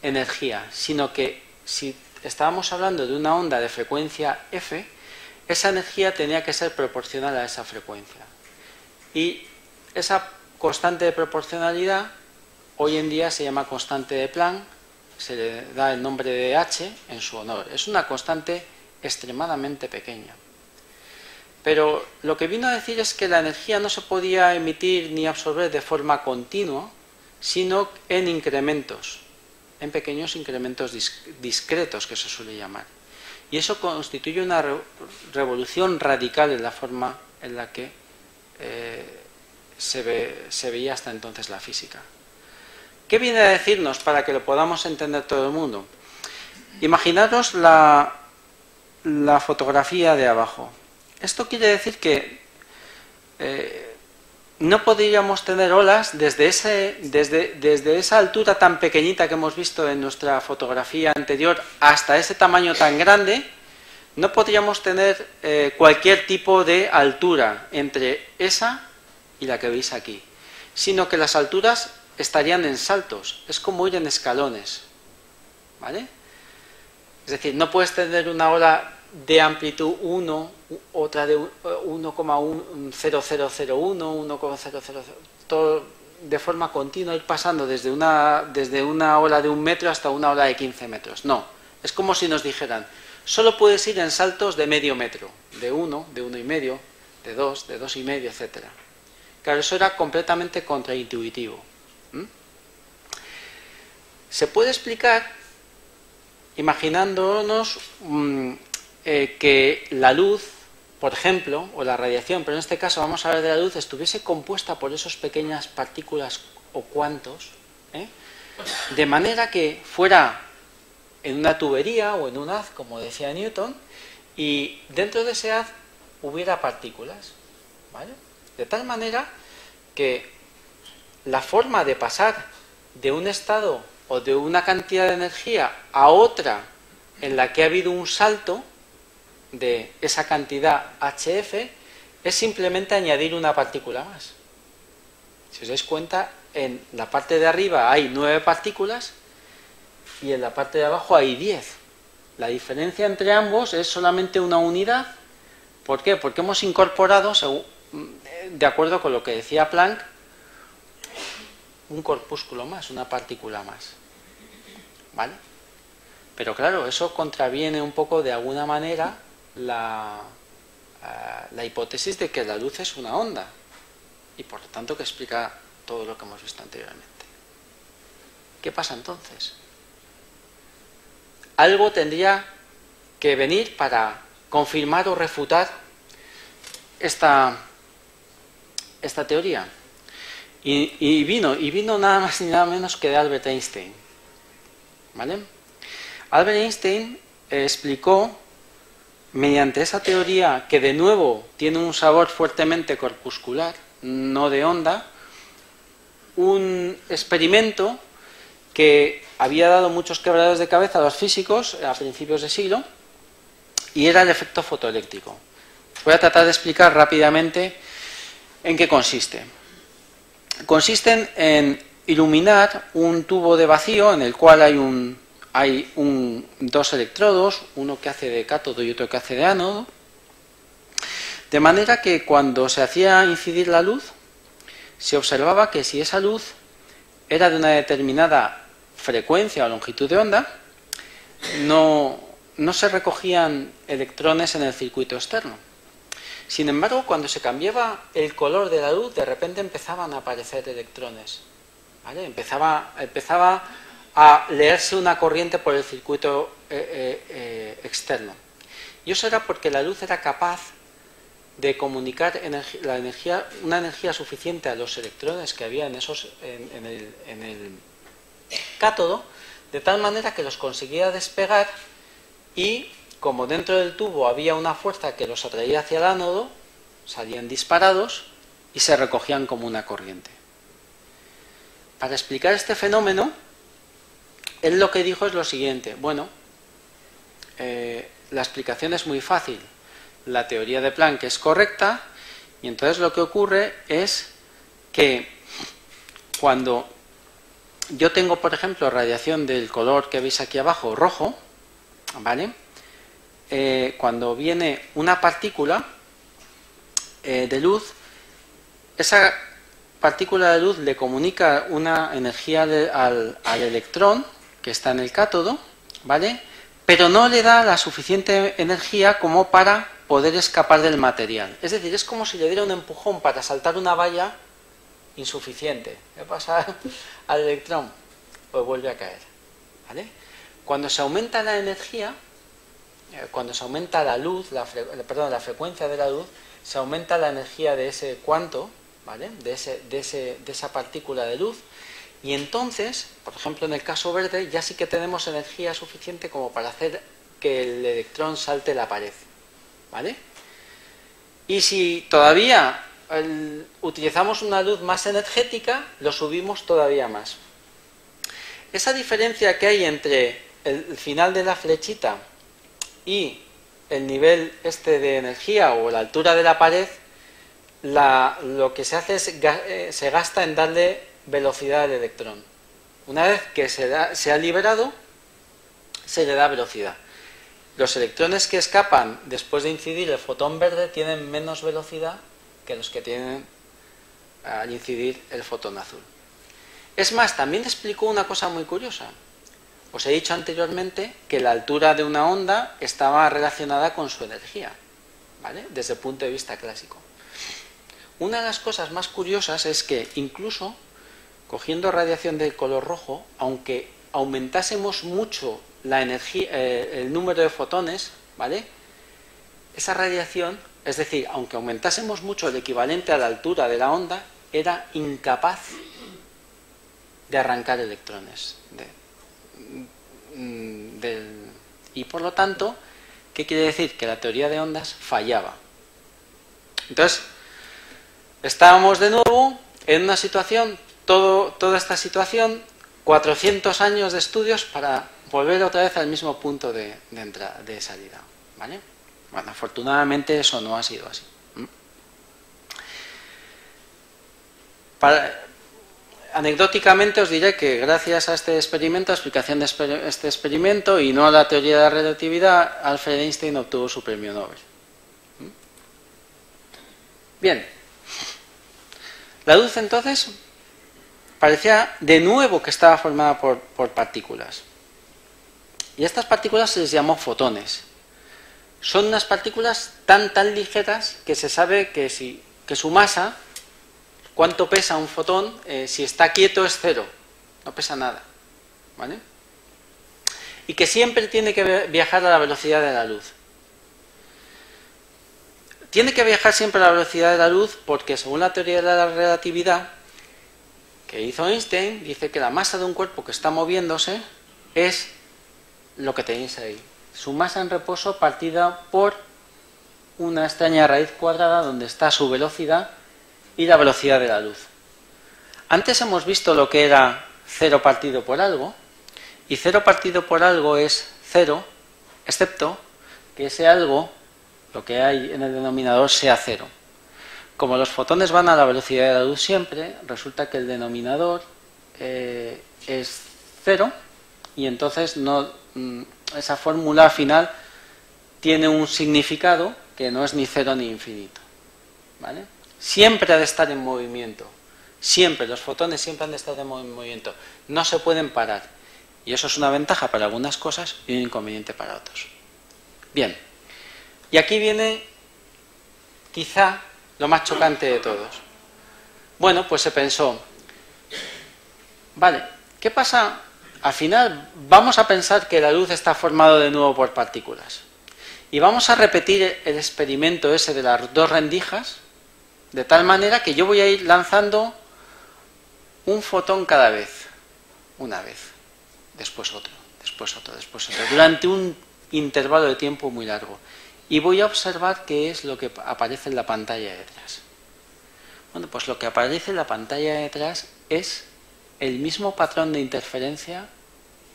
energía, sino que si estábamos hablando de una onda de frecuencia f, esa energía tenía que ser proporcional a esa frecuencia. Y esa constante de proporcionalidad hoy en día se llama constante de Planck, se le da el nombre de h en su honor. Es una constante extremadamente pequeña. Pero lo que vino a decir es que la energía no se podía emitir ni absorber de forma continua, sino en incrementos, en pequeños incrementos discretos, que se suele llamar. Y eso constituye una revolución radical en la forma en la que se veía hasta entonces la física. ¿Qué viene a decirnos para que lo podamos entender todo el mundo? Imaginaros la fotografía de abajo. Esto quiere decir que no podríamos tener olas desde esa altura tan pequeñita que hemos visto en nuestra fotografía anterior hasta ese tamaño tan grande. No podríamos tener cualquier tipo de altura entre esa y la que veis aquí, sino que las alturas estarían en saltos, es como ir en escalones, ¿vale? Es decir, no puedes tener una ola de amplitud 1, otra de 1,0001, 1,000, todo de forma continua, ir pasando desde una ola de 1 metro hasta una ola de 15 metros. No, es como si nos dijeran, solo puedes ir en saltos de medio metro, de 1, de 1,5, de 2, de 2,5, etc. Claro, eso era completamente contraintuitivo. Se puede explicar imaginándonos que la luz, por ejemplo, o la radiación, pero en este caso vamos a hablar de la luz, estuviese compuesta por esas pequeñas partículas o cuantos, de manera que fuera en una tubería o en un haz, como decía Newton, y dentro de ese haz hubiera partículas, ¿vale? De tal manera que la forma de pasar de un estado o de una cantidad de energía a otra en la que ha habido un salto de esa cantidad HF es simplemente añadir una partícula más. Si os dais cuenta, en la parte de arriba hay 9 partículas y en la parte de abajo hay 10. La diferencia entre ambos es solamente una unidad. ¿Por qué? Porque hemos incorporado, de acuerdo con lo que decía Planck, un corpúsculo más, una partícula más. ¿Vale? Pero claro, eso contraviene un poco de alguna manera la hipótesis de que la luz es una onda y por lo tanto que explica todo lo que hemos visto anteriormente. ¿Qué pasa entonces? Algo tendría que venir para confirmar o refutar esta teoría. Y vino nada más ni nada menos que de Albert Einstein. ¿Vale? Albert Einstein explicó, mediante esa teoría que de nuevo tiene un sabor fuertemente corpuscular, no de onda, un experimento que había dado muchos quebraderos de cabeza a los físicos a principios de siglo, y era el efecto fotoeléctrico. Voy a tratar de explicar rápidamente en qué consiste. Consisten en iluminar un tubo de vacío en el cual hay dos electrodos, uno que hace de cátodo y otro que hace de ánodo, de manera que cuando se hacía incidir la luz, se observaba que si esa luz era de una determinada frecuencia o longitud de onda, no se recogían electrones en el circuito externo. Sin embargo, cuando se cambiaba el color de la luz, de repente empezaban a aparecer electrones, ¿vale? Empezaba a leerse una corriente por el circuito externo. Y eso era porque la luz era capaz de comunicar una energía suficiente a los electrones que había en el cátodo, de tal manera que los conseguía despegar y, como dentro del tubo había una fuerza que los atraía hacia el ánodo, salían disparados y se recogían como una corriente. Para explicar este fenómeno, él lo que dijo es lo siguiente: bueno, la explicación es muy fácil, la teoría de Planck es correcta, y entonces lo que ocurre es que cuando yo tengo, por ejemplo, radiación del color que veis aquí abajo, rojo, ¿vale? Cuando viene una partícula de luz, esa partícula de luz le comunica una energía al electrón que está en el cátodo, ¿vale? Pero no le da la suficiente energía como para poder escapar del material. Es decir, es como si le diera un empujón para saltar una valla insuficiente. ¿Qué pasa al electrón? Pues vuelve a caer, ¿vale? Cuando se aumenta la energía, cuando se aumenta la luz, la frecuencia de la luz, se aumenta la energía de ese cuanto, ¿vale? de esa partícula de luz, y entonces, por ejemplo, en el caso verde, ya sí que tenemos energía suficiente como para hacer que el electrón salte la pared, ¿vale? Y si todavía utilizamos una luz más energética, lo subimos todavía más. Esa diferencia que hay entre el final de la flechita y el nivel de energía o la altura de la pared, lo que se hace es se gasta en darle velocidad al electrón. Una vez que se ha liberado, se le da velocidad. los electrones que escapan después de incidir el fotón verde tienen menos velocidad que los que tienen al incidir el fotón azul. Es más, también explicó una cosa muy curiosa. Os he dicho anteriormente que la altura de una onda estaba relacionada con su energía, ¿vale? Desde el punto de vista clásico. Una de las cosas más curiosas es que incluso cogiendo radiación de color rojo, aunque aumentásemos mucho la energía, el número de fotones, ¿vale? Esa radiación, es decir, aunque aumentásemos mucho el equivalente a la altura de la onda, era incapaz de arrancar electrones. Y por lo tanto, ¿qué quiere decir? Que la teoría de ondas fallaba. Entonces, estábamos de nuevo en una situación, toda esta situación, 400 años de estudios para volver otra vez al mismo punto de salida, ¿vale? Bueno, afortunadamente eso no ha sido así. Anecdóticamente os diré que gracias a este experimento, a la explicación de este experimento y no a la teoría de la relatividad, Alfred Einstein obtuvo su premio Nobel. Bien, la luz entonces parecía de nuevo que estaba formada por partículas. Y a estas partículas se les llamó fotones. Son unas partículas tan ligeras que se sabe que su masa, cuánto pesa un fotón, si está quieto es cero, no pesa nada, ¿vale? Y que siempre tiene que viajar a la velocidad de la luz. Tiene que viajar siempre a la velocidad de la luz porque según la teoría de la relatividad que hizo Einstein, dice que la masa de un cuerpo que está moviéndose es lo que tenéis ahí. Su masa en reposo partida por una extraña raíz cuadrada donde está su velocidad y la velocidad de la luz. Antes hemos visto lo que era cero partido por algo, y cero partido por algo es cero, excepto que ese algo, lo que hay en el denominador, sea cero. Como los fotones van a la velocidad de la luz siempre, resulta que el denominador es cero, y entonces esa fórmula final tiene un significado que no es ni cero ni infinito, ¿vale? Siempre ha de estar en movimiento, siempre, los fotones siempre han de estar en movimiento, no se pueden parar, y eso es una ventaja para algunas cosas y un inconveniente para otros. Bien, y aquí viene quizá lo más chocante de todos. Bueno, pues se pensó, vale, ¿qué pasa? Al final vamos a pensar que la luz está formada de nuevo por partículas. Y vamos a repetir el experimento ese de las dos rendijas, de tal manera que yo voy a ir lanzando un fotón cada vez. Una vez, después otro, después otro, después otro, durante un intervalo de tiempo muy largo. Y voy a observar qué es lo que aparece en la pantalla de detrás. Bueno, pues lo que aparece en la pantalla de detrás es el mismo patrón de interferencia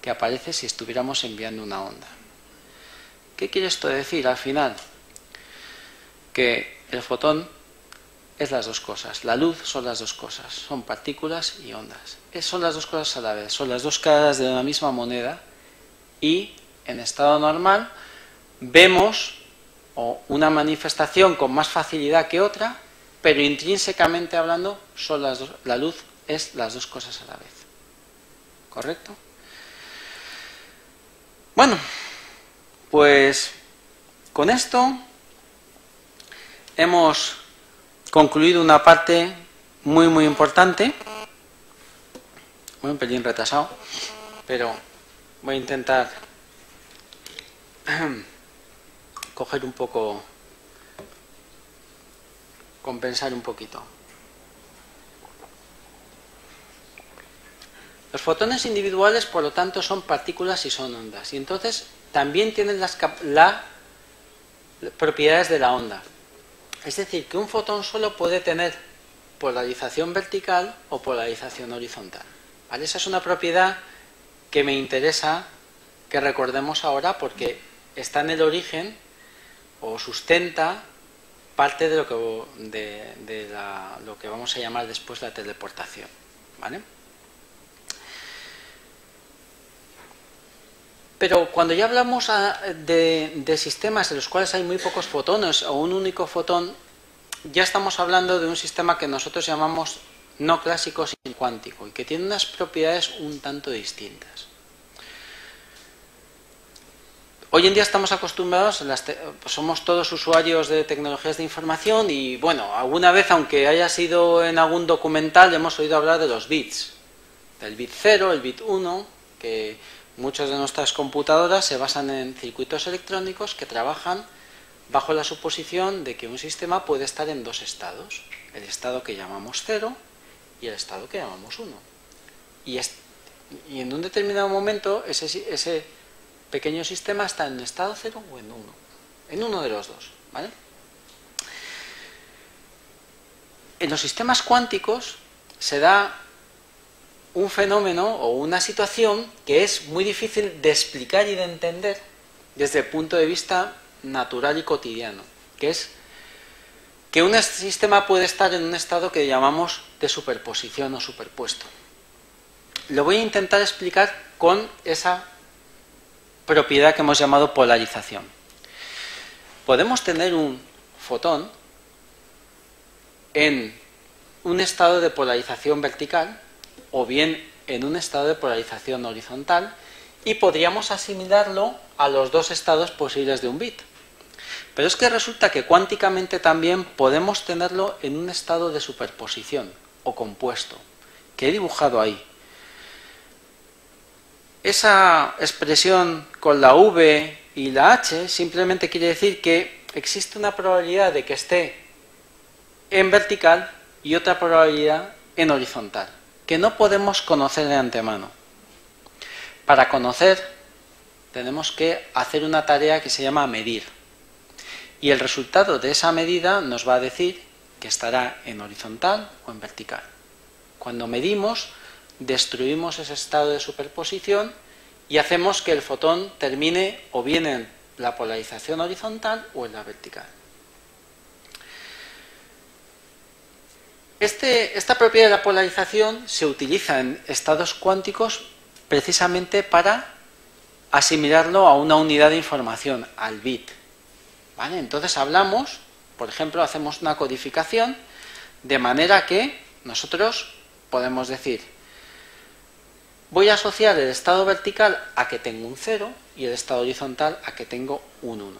que aparece si estuviéramos enviando una onda. ¿Qué quiere esto decir al final? Que el fotón es las dos cosas, la luz son las dos cosas, son partículas y ondas. Son las dos cosas a la vez, son las dos caras de la misma moneda y en estado normal vemos una manifestación con más facilidad que otra, pero intrínsecamente hablando son las dos, la luz es las dos cosas a la vez. ¿Correcto? Bueno, pues con esto hemos concluido una parte muy importante. Voy un pelín retrasado, pero voy a intentar coger un poco, compensar un poquito. Los fotones individuales, por lo tanto, son partículas y son ondas. Y entonces también tienen las propiedades de la onda. Es decir, que un fotón solo puede tener polarización vertical o polarización horizontal. ¿Vale? Esa es una propiedad que me interesa que recordemos ahora porque está en el origen o sustenta parte de lo que vamos a llamar después la teleportación. ¿Vale? Pero cuando ya hablamos de sistemas en los cuales hay muy pocos fotones o un único fotón, ya estamos hablando de un sistema que nosotros llamamos no clásico sino cuántico y que tiene unas propiedades un tanto distintas. Hoy en día estamos acostumbrados, pues somos todos usuarios de tecnologías de información y, bueno, alguna vez, aunque haya sido en algún documental, hemos oído hablar de los bits, del bit 0, el bit 1, que muchas de nuestras computadoras se basan en circuitos electrónicos que trabajan bajo la suposición de que un sistema puede estar en dos estados, el estado que llamamos 0 y el estado que llamamos 1. Y en un determinado momento ese pequeño sistema está en estado 0 o en uno de los dos, ¿vale? En los sistemas cuánticos se da un fenómeno o una situación que es muy difícil de explicar y de entender desde el punto de vista natural y cotidiano, que es que un sistema puede estar en un estado que llamamos de superposición o superpuesto. Lo voy a intentar explicar con esa propiedad que hemos llamado polarización. Podemos tener un fotón en un estado de polarización vertical o bien en un estado de polarización horizontal y podríamos asimilarlo a los dos estados posibles de un bit. Pero es que resulta que cuánticamente también podemos tenerlo en un estado de superposición o compuesto, que he dibujado ahí. Esa expresión con la V y la H simplemente quiere decir que existe una probabilidad de que esté en vertical y otra probabilidad en horizontal, que no podemos conocer de antemano. Para conocer tenemos que hacer una tarea que se llama medir. Y el resultado de esa medida nos va a decir que estará en horizontal o en vertical. Cuando medimos, destruimos ese estado de superposición y hacemos que el fotón termine o bien en la polarización horizontal o en la vertical. Esta propiedad de la polarización se utiliza en estados cuánticos precisamente para asimilarlo a una unidad de información, al bit. ¿Vale? Entonces hablamos, por ejemplo, hacemos una codificación de manera que nosotros podemos decir, voy a asociar el estado vertical a que tengo un 0 y el estado horizontal a que tengo un 1.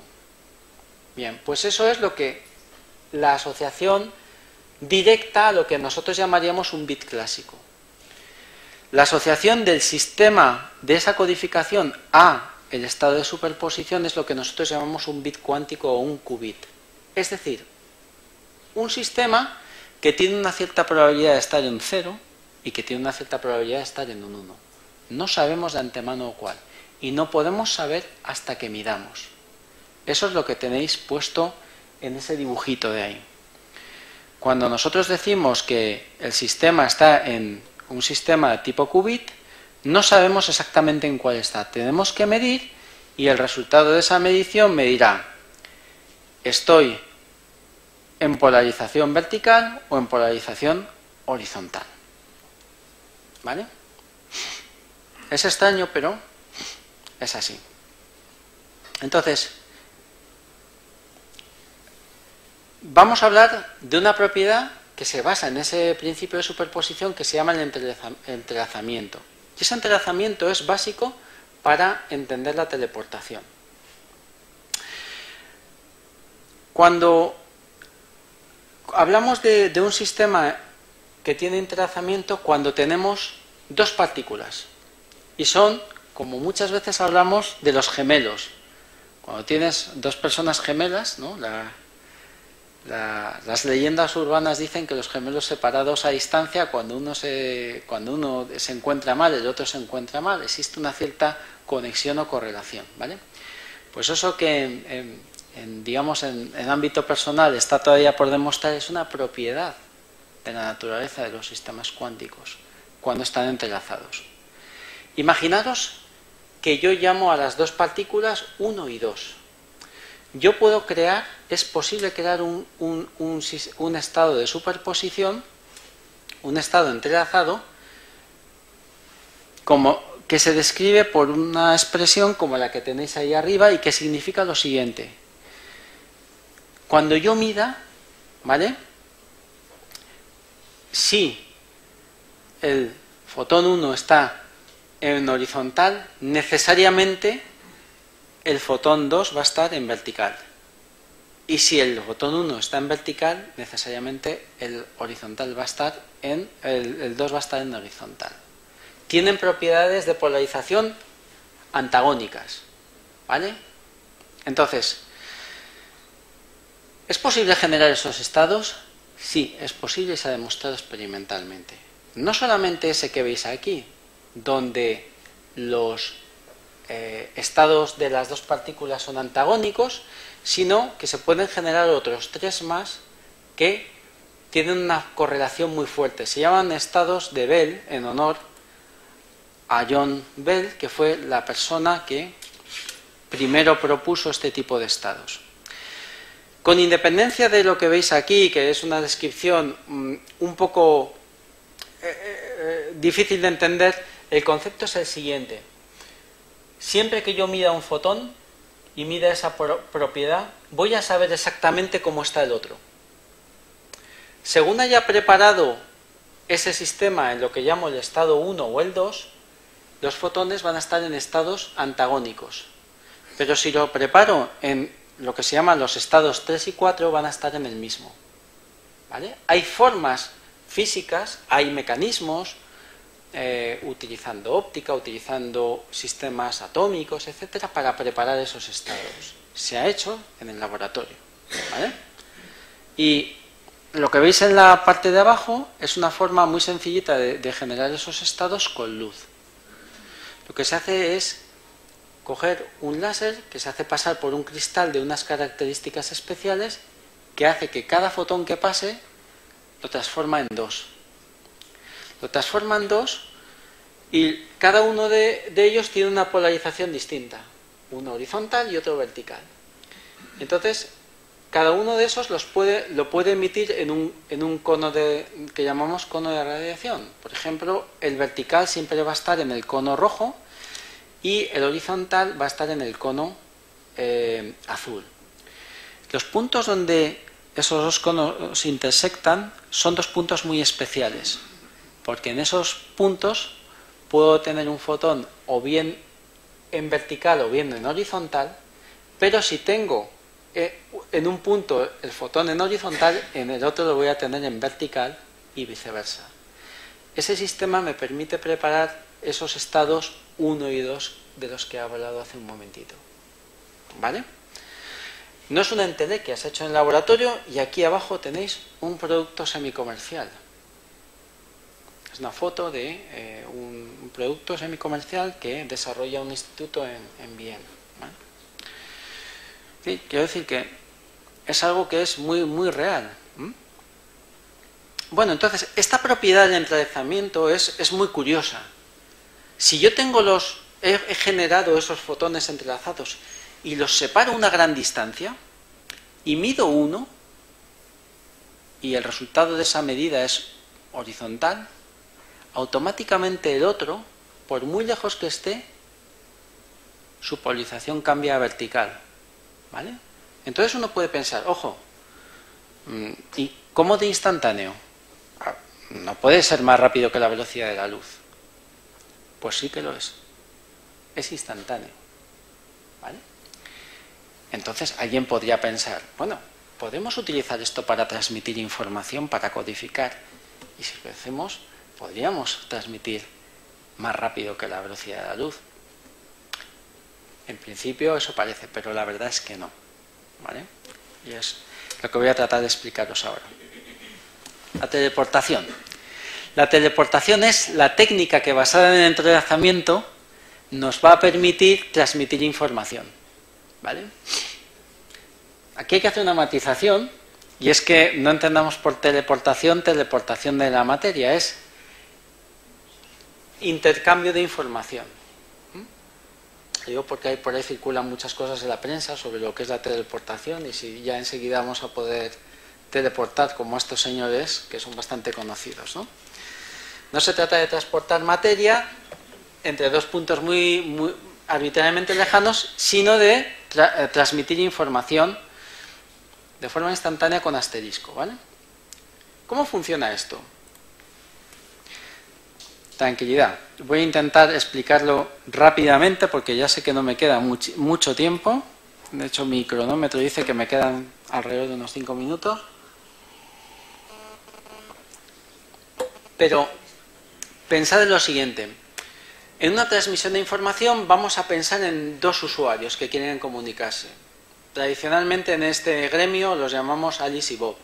Bien, pues eso es lo que la asociación directa a lo que nosotros llamaríamos un bit clásico. La asociación del sistema de esa codificación a el estado de superposición es lo que nosotros llamamos un bit cuántico o un qubit. Es decir, un sistema que tiene una cierta probabilidad de estar en 0 y que tiene una cierta probabilidad de estar en un 1. No sabemos de antemano cuál y no podemos saber hasta que midamos. Eso es lo que tenéis puesto en ese dibujito de ahí. Cuando nosotros decimos que el sistema está en un sistema de tipo qubit, no sabemos exactamente en cuál está. Tenemos que medir y el resultado de esa medición me dirá, estoy en polarización vertical o en polarización horizontal. ¿Vale? Es extraño, pero es así. Entonces, vamos a hablar de una propiedad que se basa en ese principio de superposición que se llama el entrelazamiento. Y ese entrelazamiento es básico para entender la teleportación. Cuando hablamos de un sistema que tiene entrelazamiento, cuando tenemos dos partículas, y son, como muchas veces hablamos, de los gemelos. Cuando tienes dos personas gemelas, ¿no? Las leyendas urbanas dicen que los gemelos separados a distancia, cuando uno se encuentra mal, el otro se encuentra mal, existe una cierta conexión o correlación, ¿vale? Pues eso que en ámbito personal está todavía por demostrar es una propiedad de la naturaleza de los sistemas cuánticos cuando están entrelazados. Imaginaros que yo llamo a las dos partículas 1 y 2. Yo puedo crear, es posible crear un estado de superposición, un estado entrelazado, que se describe por una expresión como la que tenéis ahí arriba y que significa lo siguiente. Cuando yo mida, ¿vale? Si el fotón 1 está en horizontal, necesariamente el fotón 2 va a estar en vertical. Y si el fotón 1 está en vertical, necesariamente el horizontal va a estar el 2 va a estar en horizontal. Tienen propiedades de polarización antagónicas, ¿vale? Entonces, ¿es posible generar esos estados? Sí, es posible y se ha demostrado experimentalmente. No solamente ese que veis aquí, donde los estados de las dos partículas son antagónicos, sino que se pueden generar otros 3 más que tienen una correlación muy fuerte. Se llaman estados de Bell, en honor a John Bell, que fue la persona que primero propuso este tipo de estados. Con independencia de lo que veis aquí, que es una descripción un poco difícil de entender, el concepto es el siguiente. Siempre que yo mida un fotón y mida esa propiedad, voy a saber exactamente cómo está el otro. Según haya preparado ese sistema en lo que llamo el estado 1 o el 2, los fotones van a estar en estados antagónicos. Pero si lo preparo en lo que se llaman los estados 3 y 4, van a estar en el mismo, ¿vale? Hay formas físicas, hay mecanismos, utilizando óptica, utilizando sistemas atómicos, etcétera, para preparar esos estados. Se ha hecho en el laboratorio, ¿vale? Y lo que veis en la parte de abajo es una forma muy sencillita de generar esos estados con luz. Lo que se hace es coger un láser que se hace pasar por un cristal de unas características especiales que hace que cada fotón que pase lo transforma en 2. Lo transforma en 2 y cada uno de ellos tiene una polarización distinta, uno horizontal y otro vertical. Entonces, cada uno de esos lo puede emitir en un cono que llamamos cono de radiación. Por ejemplo, el vertical siempre va a estar en el cono rojo y el horizontal va a estar en el cono azul. Los puntos donde esos dos conos se intersectan son 2 puntos muy especiales, porque en esos puntos puedo tener un fotón o bien en vertical o bien en horizontal, pero si tengo en un punto el fotón en horizontal, en el otro lo voy a tener en vertical y viceversa. Ese sistema me permite preparar esos estados 1 y 2 de los que he hablado hace un momentito, ¿vale? No es una entelequia, se ha hecho en el laboratorio y aquí abajo tenéis un producto semicomercial. Es una foto de un producto semicomercial que desarrolla un instituto en Viena, ¿vale? Sí, quiero decir que es algo que es muy, muy real. Bueno, entonces, esta propiedad de entrelazamiento es muy curiosa. Si yo he generado esos fotones entrelazados y los separo a una gran distancia y mido uno y el resultado de esa medida es horizontal, automáticamente el otro, por muy lejos que esté, su polarización cambia a vertical, ¿vale? Entonces uno puede pensar, ojo, ¿y cómo de instantáneo? No puede ser más rápido que la velocidad de la luz. Pues sí que lo es. Es instantáneo, ¿vale? Entonces alguien podría pensar, bueno, podemos utilizar esto para transmitir información, para codificar, y si lo hacemos, podríamos transmitir más rápido que la velocidad de la luz. En principio eso parece, pero la verdad es que no, ¿vale? Y es lo que voy a tratar de explicaros ahora. La teleportación. La teleportación es la técnica que, basada en el entrelazamiento, nos va a permitir transmitir información, ¿vale? Aquí hay que hacer una matización, y es que no entendamos por teleportación de la materia, es intercambio de información. Digo porque por ahí circulan muchas cosas en la prensa sobre lo que es la teleportación, y si ya enseguida vamos a poder teleportar como estos señores, que son bastante conocidos, ¿no? No se trata de transportar materia entre dos puntos muy arbitrariamente lejanos, sino de transmitir información de forma instantánea con asterisco, ¿vale? ¿Cómo funciona esto? Tranquilidad. Voy a intentar explicarlo rápidamente porque ya sé que no me queda mucho tiempo. De hecho, mi cronómetro dice que me quedan alrededor de unos 5 minutos. Pero pensad en lo siguiente. En una transmisión de información vamos a pensar en dos usuarios que quieren comunicarse. Tradicionalmente en este gremio los llamamos Alice y Bob,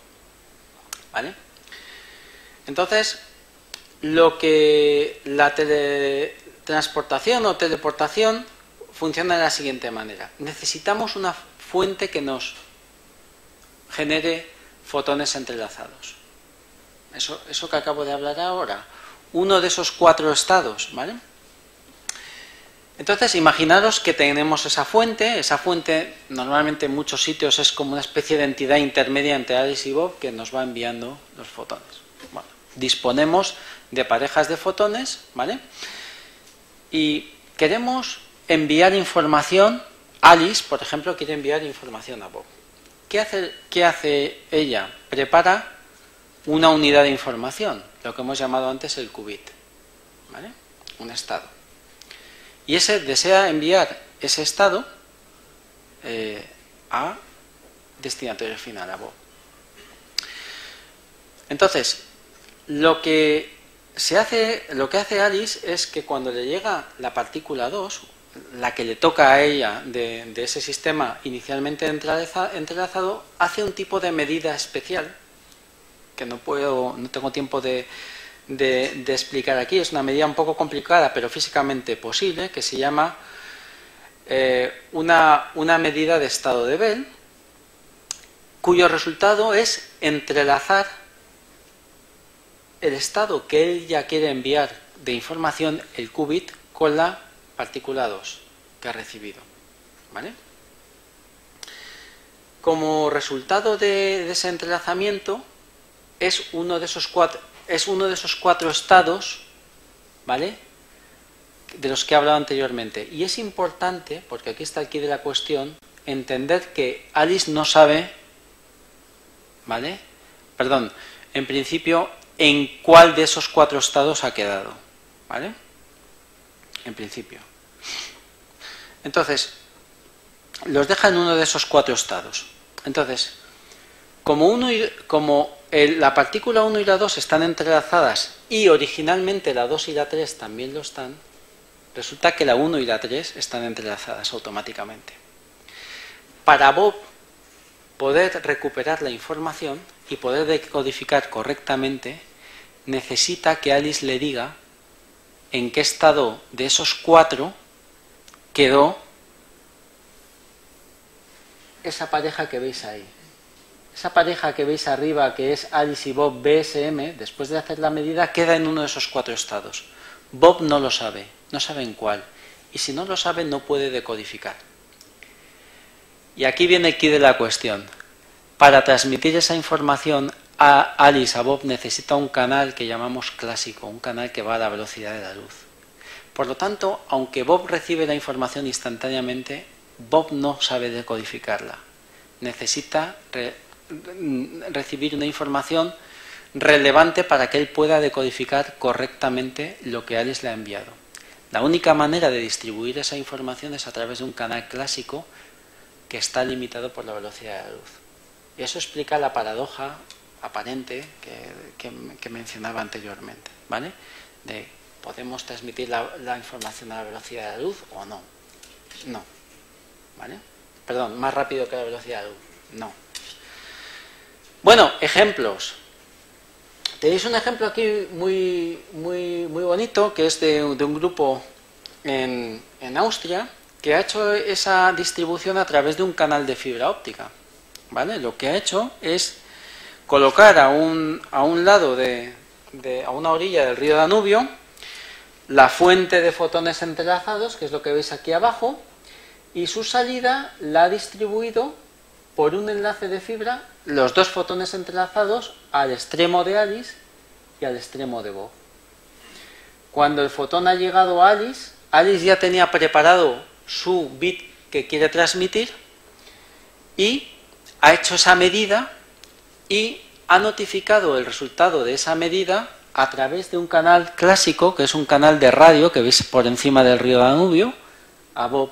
¿vale? Entonces, lo que la teletransportación o teleportación funciona de la siguiente manera. Necesitamos una fuente que nos genere fotones entrelazados. Eso que acabo de hablar ahora. Uno de esos 4 estados, ¿vale? Entonces, imaginaros que tenemos esa fuente normalmente en muchos sitios es como una especie de entidad intermedia entre Alice y Bob que nos va enviando los fotones. Bueno, disponemos de parejas de fotones, ¿vale? Y queremos enviar información, Alice, por ejemplo, quiere enviar información a Bob. ¿Qué hace ella? Prepara una unidad de información, lo que hemos llamado antes el qubit, ¿vale? Un estado. Y ese desea enviar ese estado a destinatario final, a Bob. Entonces, lo que hace Alice es que cuando le llega la partícula 2, la que le toca a ella de ese sistema inicialmente entrelazado, hace un tipo de medida especial que no tengo tiempo de explicar aquí. Es una medida un poco complicada, pero físicamente posible, que se llama una medida de estado de Bell, cuyo resultado es entrelazar el estado que él ya quiere enviar de información, el qubit, con la partícula 2 que ha recibido, ¿vale? Como resultado de ese entrelazamiento es uno de esos 4 estados, ¿vale?, de los que he hablado anteriormente. Y es importante, porque aquí está el quid de la cuestión, entender que Alice no sabe, ¿vale?, perdón, en principio, en cuál de esos 4 estados ha quedado, ¿vale?, en principio. Entonces, los deja en uno de esos 4 estados. Entonces, como la partícula 1 y la 2 están entrelazadas y originalmente la 2 y la 3 también lo están, resulta que la 1 y la 3 están entrelazadas automáticamente. Para Bob poder recuperar la información y poder decodificar correctamente, necesita que Alice le diga en qué estado de esos 4 quedó esa pareja que veis ahí. Esa pareja que veis arriba, que es Alice y Bob BSM, después de hacer la medida, queda en uno de esos 4 estados. Bob no lo sabe, no sabe en cuál. Y si no lo sabe, no puede decodificar. Y aquí viene el quid de la cuestión. Para transmitir esa información a Alice, a Bob, necesita un canal que llamamos clásico, un canal que va a la velocidad de la luz. Por lo tanto, aunque Bob recibe la información instantáneamente, Bob no sabe decodificarla. Necesita recibir una información relevante para que él pueda decodificar correctamente lo que Alice le ha enviado. La única manera de distribuir esa información es a través de un canal clásico que está limitado por la velocidad de la luz. Y eso explica la paradoja aparente que mencionaba anteriormente, ¿vale? De ¿podemos transmitir la información a la velocidad de la luz o no? No, ¿vale? Perdón, más rápido que la velocidad de la luz. No. Bueno, ejemplos. Tenéis un ejemplo aquí muy bonito, que es de un grupo en Austria, que ha hecho esa distribución a través de un canal de fibra óptica, ¿vale? Lo que ha hecho es colocar a un lado a una orilla del río Danubio la fuente de fotones entrelazados, que es lo que veis aquí abajo, y su salida la ha distribuido por un enlace de fibra, los 2 fotones entrelazados al extremo de Alice y al extremo de Bob. Cuando el fotón ha llegado a Alice, Alice ya tenía preparado su bit que quiere transmitir y ha hecho esa medida y ha notificado el resultado de esa medida a través de un canal clásico, que es un canal de radio que veis por encima del río Danubio, a Bob.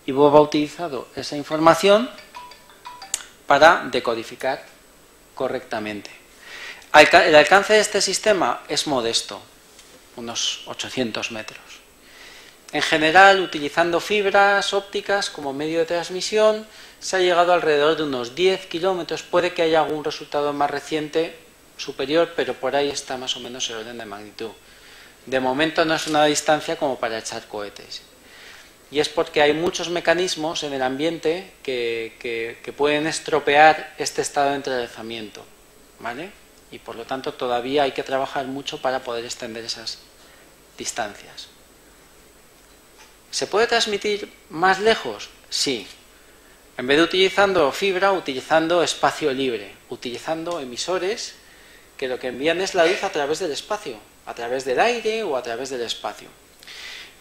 Y Bob ha utilizado esa información para decodificar correctamente. El alcance de este sistema es modesto, unos 800 metros. En general, utilizando fibras ópticas como medio de transmisión, se ha llegado alrededor de unos 10 kilómetros. Puede que haya algún resultado más reciente superior, pero por ahí está más o menos el orden de magnitud. De momento no es una distancia como para echar cohetes. Y es porque hay muchos mecanismos en el ambiente que pueden estropear este estado de entrelazamiento, ¿vale? Y por lo tanto todavía hay que trabajar mucho para poder extender esas distancias. ¿Se puede transmitir más lejos? Sí. En vez de utilizando fibra, utilizando espacio libre, utilizando emisores que lo que envían es la luz a través del espacio, a través del aire o a través del espacio.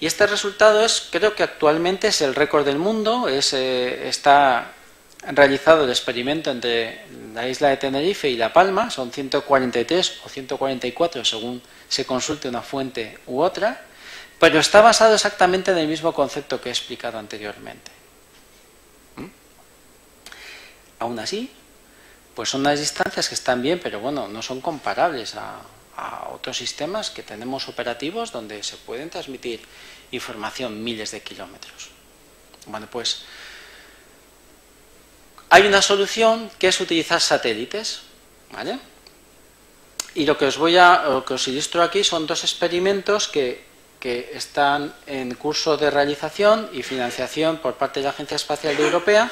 Y este resultado creo que actualmente es el récord del mundo. Está realizado el experimento entre la isla de Tenerife y La Palma, son 143 o 144 según se consulte una fuente u otra, pero está basado exactamente en el mismo concepto que he explicado anteriormente. Aún así, pues son unas distancias que están bien, pero bueno, no son comparables a otros sistemas que tenemos operativos donde se pueden transmitir información miles de kilómetros. Bueno, pues hay una solución que es utilizar satélites, ¿vale? Y lo que os ilustro aquí son dos experimentos que están en curso de realización y financiación por parte de la Agencia Espacial Europea.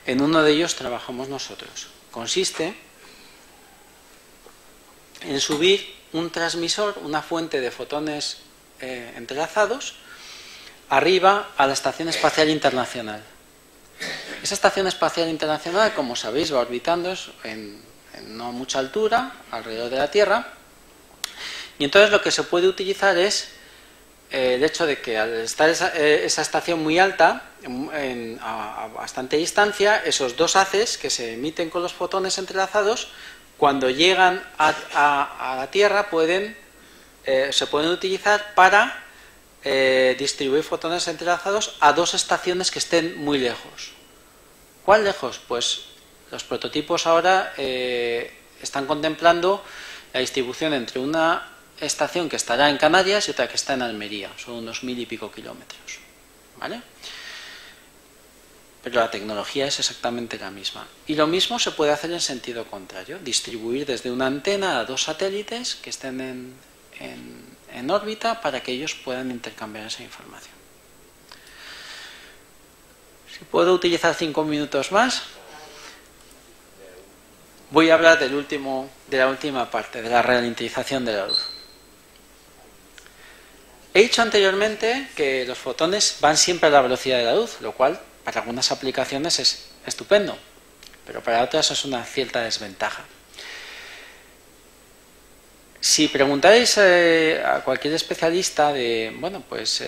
En uno de ellos trabajamos nosotros. Consiste en subir un transmisor, una fuente de fotones entrelazados, arriba a la Estación Espacial Internacional. Esa Estación Espacial Internacional, como sabéis, va orbitando en no mucha altura, alrededor de la Tierra, y entonces lo que se puede utilizar es el hecho de que al estar esa estación muy alta, a bastante distancia, esos dos haces que se emiten con los fotones entrelazados, cuando llegan a la Tierra se pueden utilizar para distribuir fotones entrelazados a dos estaciones que estén muy lejos. ¿Cuál lejos? Pues los prototipos ahora están contemplando la distribución entre una estación que estará en Canarias y otra que está en Almería, son unos 1000 y pico kilómetros, ¿vale? Pero la tecnología es exactamente la misma. Y lo mismo se puede hacer en sentido contrario, distribuir desde una antena a dos satélites que estén en órbita para que ellos puedan intercambiar esa información. Si puedo utilizar 5 minutos más, voy a hablar de la última parte, de la ralentización de la luz. He dicho anteriormente que los fotones van siempre a la velocidad de la luz, lo cual para algunas aplicaciones es estupendo, pero para otras es una cierta desventaja. Si preguntáis a cualquier especialista de, bueno, pues,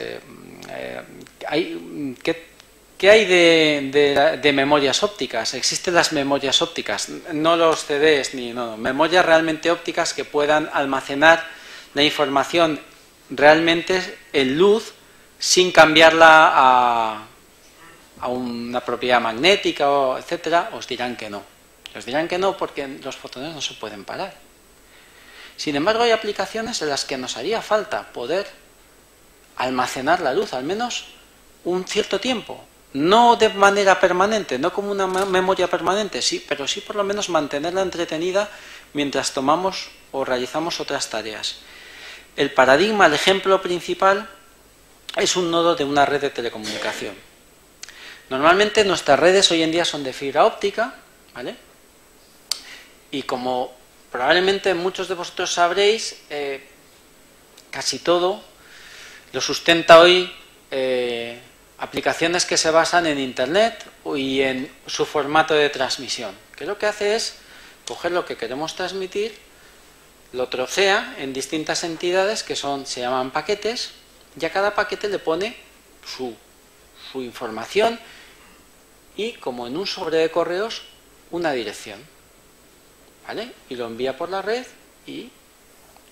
¿qué hay de memorias ópticas? Existen las memorias ópticas, no los CDs, memorias realmente ópticas que puedan almacenar la información realmente en luz sin cambiarla a una propiedad magnética, etcétera. Os dirán que no. Os dirán que no porque los fotones no se pueden parar. Sin embargo, hay aplicaciones en las que nos haría falta poder almacenar la luz, al menos un cierto tiempo. No de manera permanente, no como una memoria permanente, sí, pero sí por lo menos mantenerla entretenida mientras tomamos o realizamos otras tareas. El paradigma, el ejemplo principal, es un nodo de una red de telecomunicación. Normalmente nuestras redes hoy en día son de fibra óptica, ¿vale? Y como probablemente muchos de vosotros sabréis, casi todo lo sustenta hoy aplicaciones que se basan en Internet y en su formato de transmisión, que lo que hace es coger lo que queremos transmitir, lo trocea en distintas entidades que se llaman paquetes, y a cada paquete le pone su información y, como en un sobre de correos, una dirección, ¿vale? Y lo envía por la red y,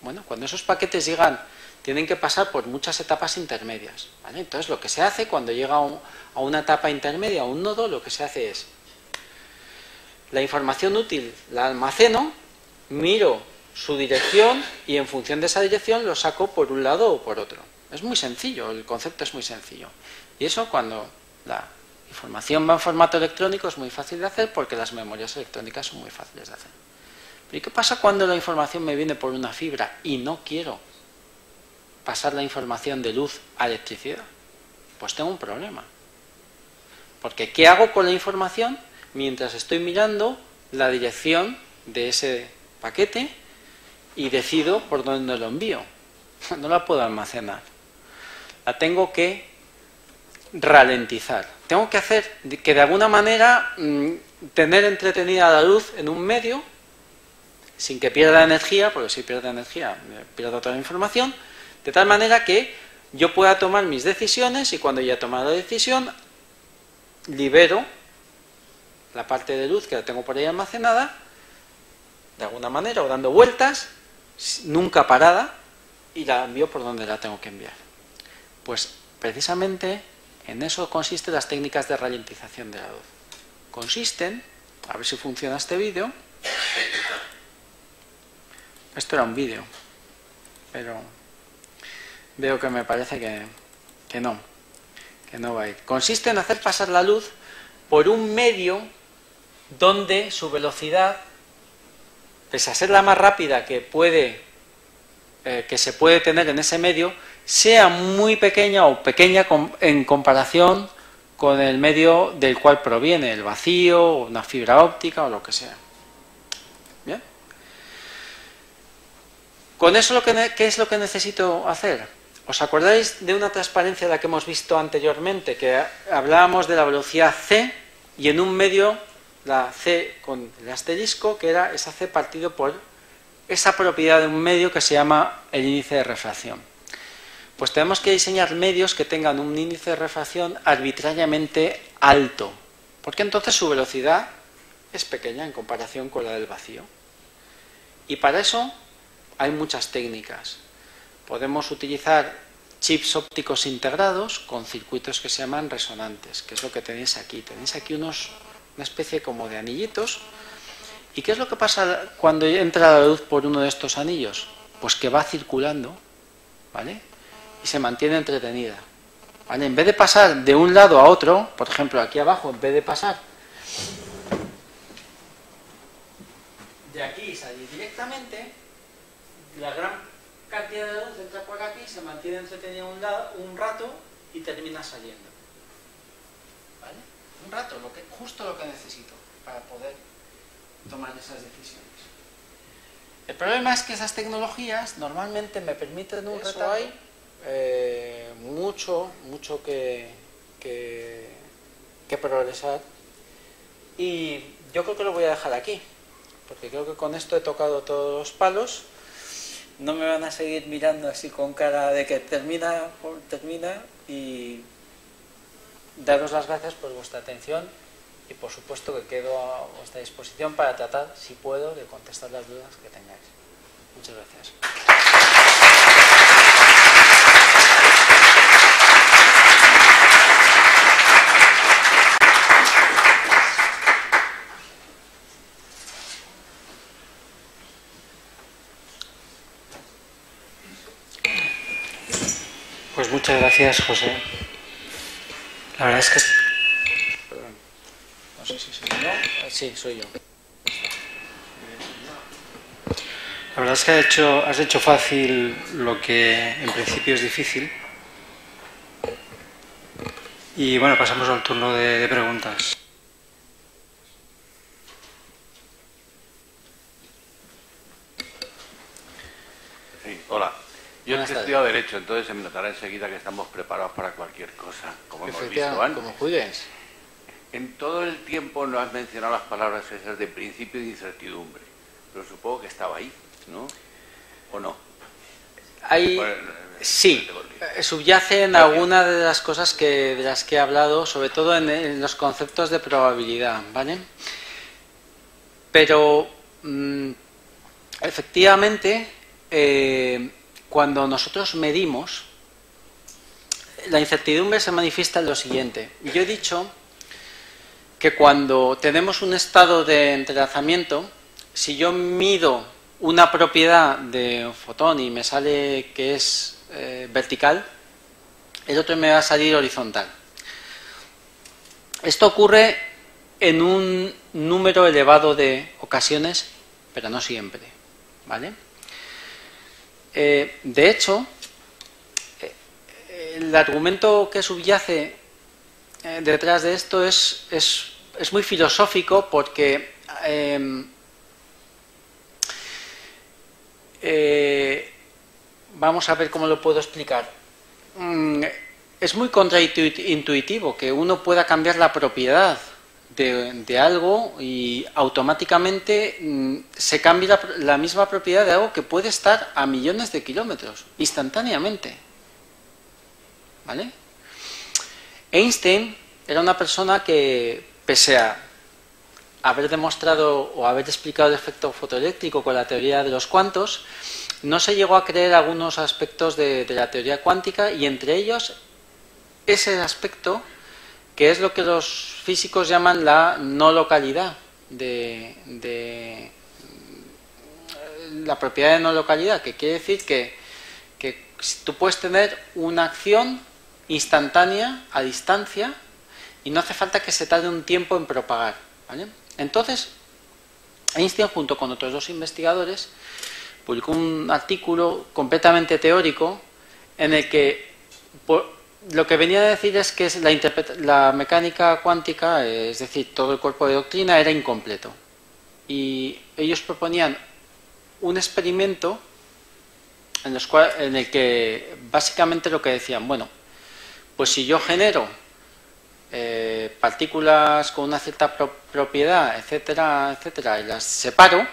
bueno, cuando esos paquetes llegan, tienen que pasar por muchas etapas intermedias, ¿vale? Entonces, lo que se hace cuando llega a una etapa intermedia, a un nodo, lo que se hace es la información útil la almaceno, miro su dirección y en función de esa dirección lo saco por un lado o por otro. Es muy sencillo, el concepto es muy sencillo. Y eso, cuando la información va en formato electrónico, es muy fácil de hacer porque las memorias electrónicas son muy fáciles de hacer. Pero ¿y qué pasa cuando la información me viene por una fibra y no quiero pasar la información de luz a electricidad? Pues tengo un problema. Porque ¿qué hago con la información mientras estoy mirando la dirección de ese paquete y decido por dónde lo envío? No la puedo almacenar. La tengo que ralentizar. Tengo que hacer que de alguna manera tener entretenida la luz en un medio sin que pierda energía, porque si pierde energía pierdo toda la información, de tal manera que yo pueda tomar mis decisiones y cuando ya he tomado la decisión libero la parte de luz que la tengo por ahí almacenada, de alguna manera, o dando vueltas, nunca parada, y la envío por donde la tengo que enviar. Pues precisamente en eso consisten las técnicas de ralentización de la luz. Consisten, a ver si funciona este vídeo. Esto era un vídeo, pero veo que me parece que no va a ir. Consiste en hacer pasar la luz por un medio donde su velocidad, pese a ser la más rápida que se puede tener en ese medio, sea muy pequeña o pequeña en comparación con el medio del cual proviene, el vacío, una fibra óptica o lo que sea. ¿Bien? Con eso, ¿qué es lo que necesito hacer? ¿Os acordáis de una transparencia de la que hemos visto anteriormente? Que hablábamos de la velocidad c y en un medio la c con el asterisco, que era esa c partido por esa propiedad de un medio que se llama el índice de refracción. Pues tenemos que diseñar medios que tengan un índice de refracción arbitrariamente alto, porque entonces su velocidad es pequeña en comparación con la del vacío. Y para eso hay muchas técnicas. Podemos utilizar chips ópticos integrados con circuitos que se llaman resonantes, que es lo que tenéis aquí. Tenéis aquí una especie como de anillitos. ¿Y qué es lo que pasa cuando entra la luz por uno de estos anillos? Pues que va circulando, ¿vale? Y se mantiene entretenida, ¿vale? En vez de pasar de un lado a otro, por ejemplo, aquí abajo, en vez de pasar de aquí y salir directamente, la gran cantidad de luz entra por aquí, se mantiene entretenida un rato y termina saliendo, ¿vale? Un rato, justo lo que necesito para poder tomar esas decisiones. El problema es que esas tecnologías normalmente me permiten un retardo. Hay mucho que progresar, y yo creo que lo voy a dejar aquí, porque creo que con esto he tocado todos los palos. No me van a seguir mirando así con cara de que termina, y daros las gracias por vuestra atención y por supuesto que quedo a vuestra disposición para tratar, si puedo, de contestar las dudas que tengáis. Muchas gracias. Pues muchas gracias, José. La verdad es que... Perdón. No sé si soy yo. Sí, soy yo. La verdad es que has hecho fácil lo que en principio es difícil. Y bueno, pasamos al turno de preguntas. Sí, hola. Yo he estudiado Derecho, entonces se me notará enseguida que estamos preparados para cualquier cosa, como hemos visto antes. Como judíos. En todo el tiempo no has mencionado las palabras esas de principio y de incertidumbre, pero supongo que estaba ahí, ¿no? ¿O no? Hay, Sí, subyace en alguna de las cosas de las que he hablado, sobre todo en los conceptos de probabilidad, ¿vale? Pero efectivamente, cuando nosotros medimos, la incertidumbre se manifiesta en lo siguiente. Yo he dicho que cuando tenemos un estado de entrelazamiento, si yo mido una propiedad de un fotón y me sale que es vertical, el otro me va a salir horizontal. Esto ocurre en un número elevado de ocasiones, pero no siempre, ¿vale? De hecho, el argumento que subyace detrás de esto es muy filosófico porque vamos a ver cómo lo puedo explicar. Es muy contraintuitivo que uno pueda cambiar la propiedad de algo y automáticamente se cambie la misma propiedad de algo que puede estar a millones de kilómetros, instantáneamente. ¿Vale? Einstein era una persona que, pese a haber demostrado o haber explicado el efecto fotoeléctrico con la teoría de los cuantos, no se llegó a creer algunos aspectos de la teoría cuántica, y entre ellos ese aspecto que es lo que los físicos llaman la no localidad, la propiedad de no localidad, que quiere decir que tú puedes tener una acción instantánea a distancia y no hace falta que se tarde un tiempo en propagar, ¿vale? Entonces, Einstein, junto con otros dos investigadores, publicó un artículo completamente teórico en el que lo que venía a decir es que la mecánica cuántica, es decir, todo el cuerpo de doctrina, era incompleto. Y ellos proponían un experimento en el que básicamente lo que decían, bueno, pues si yo genero partículas con una cierta propiedad, etcétera, etcétera, y las separo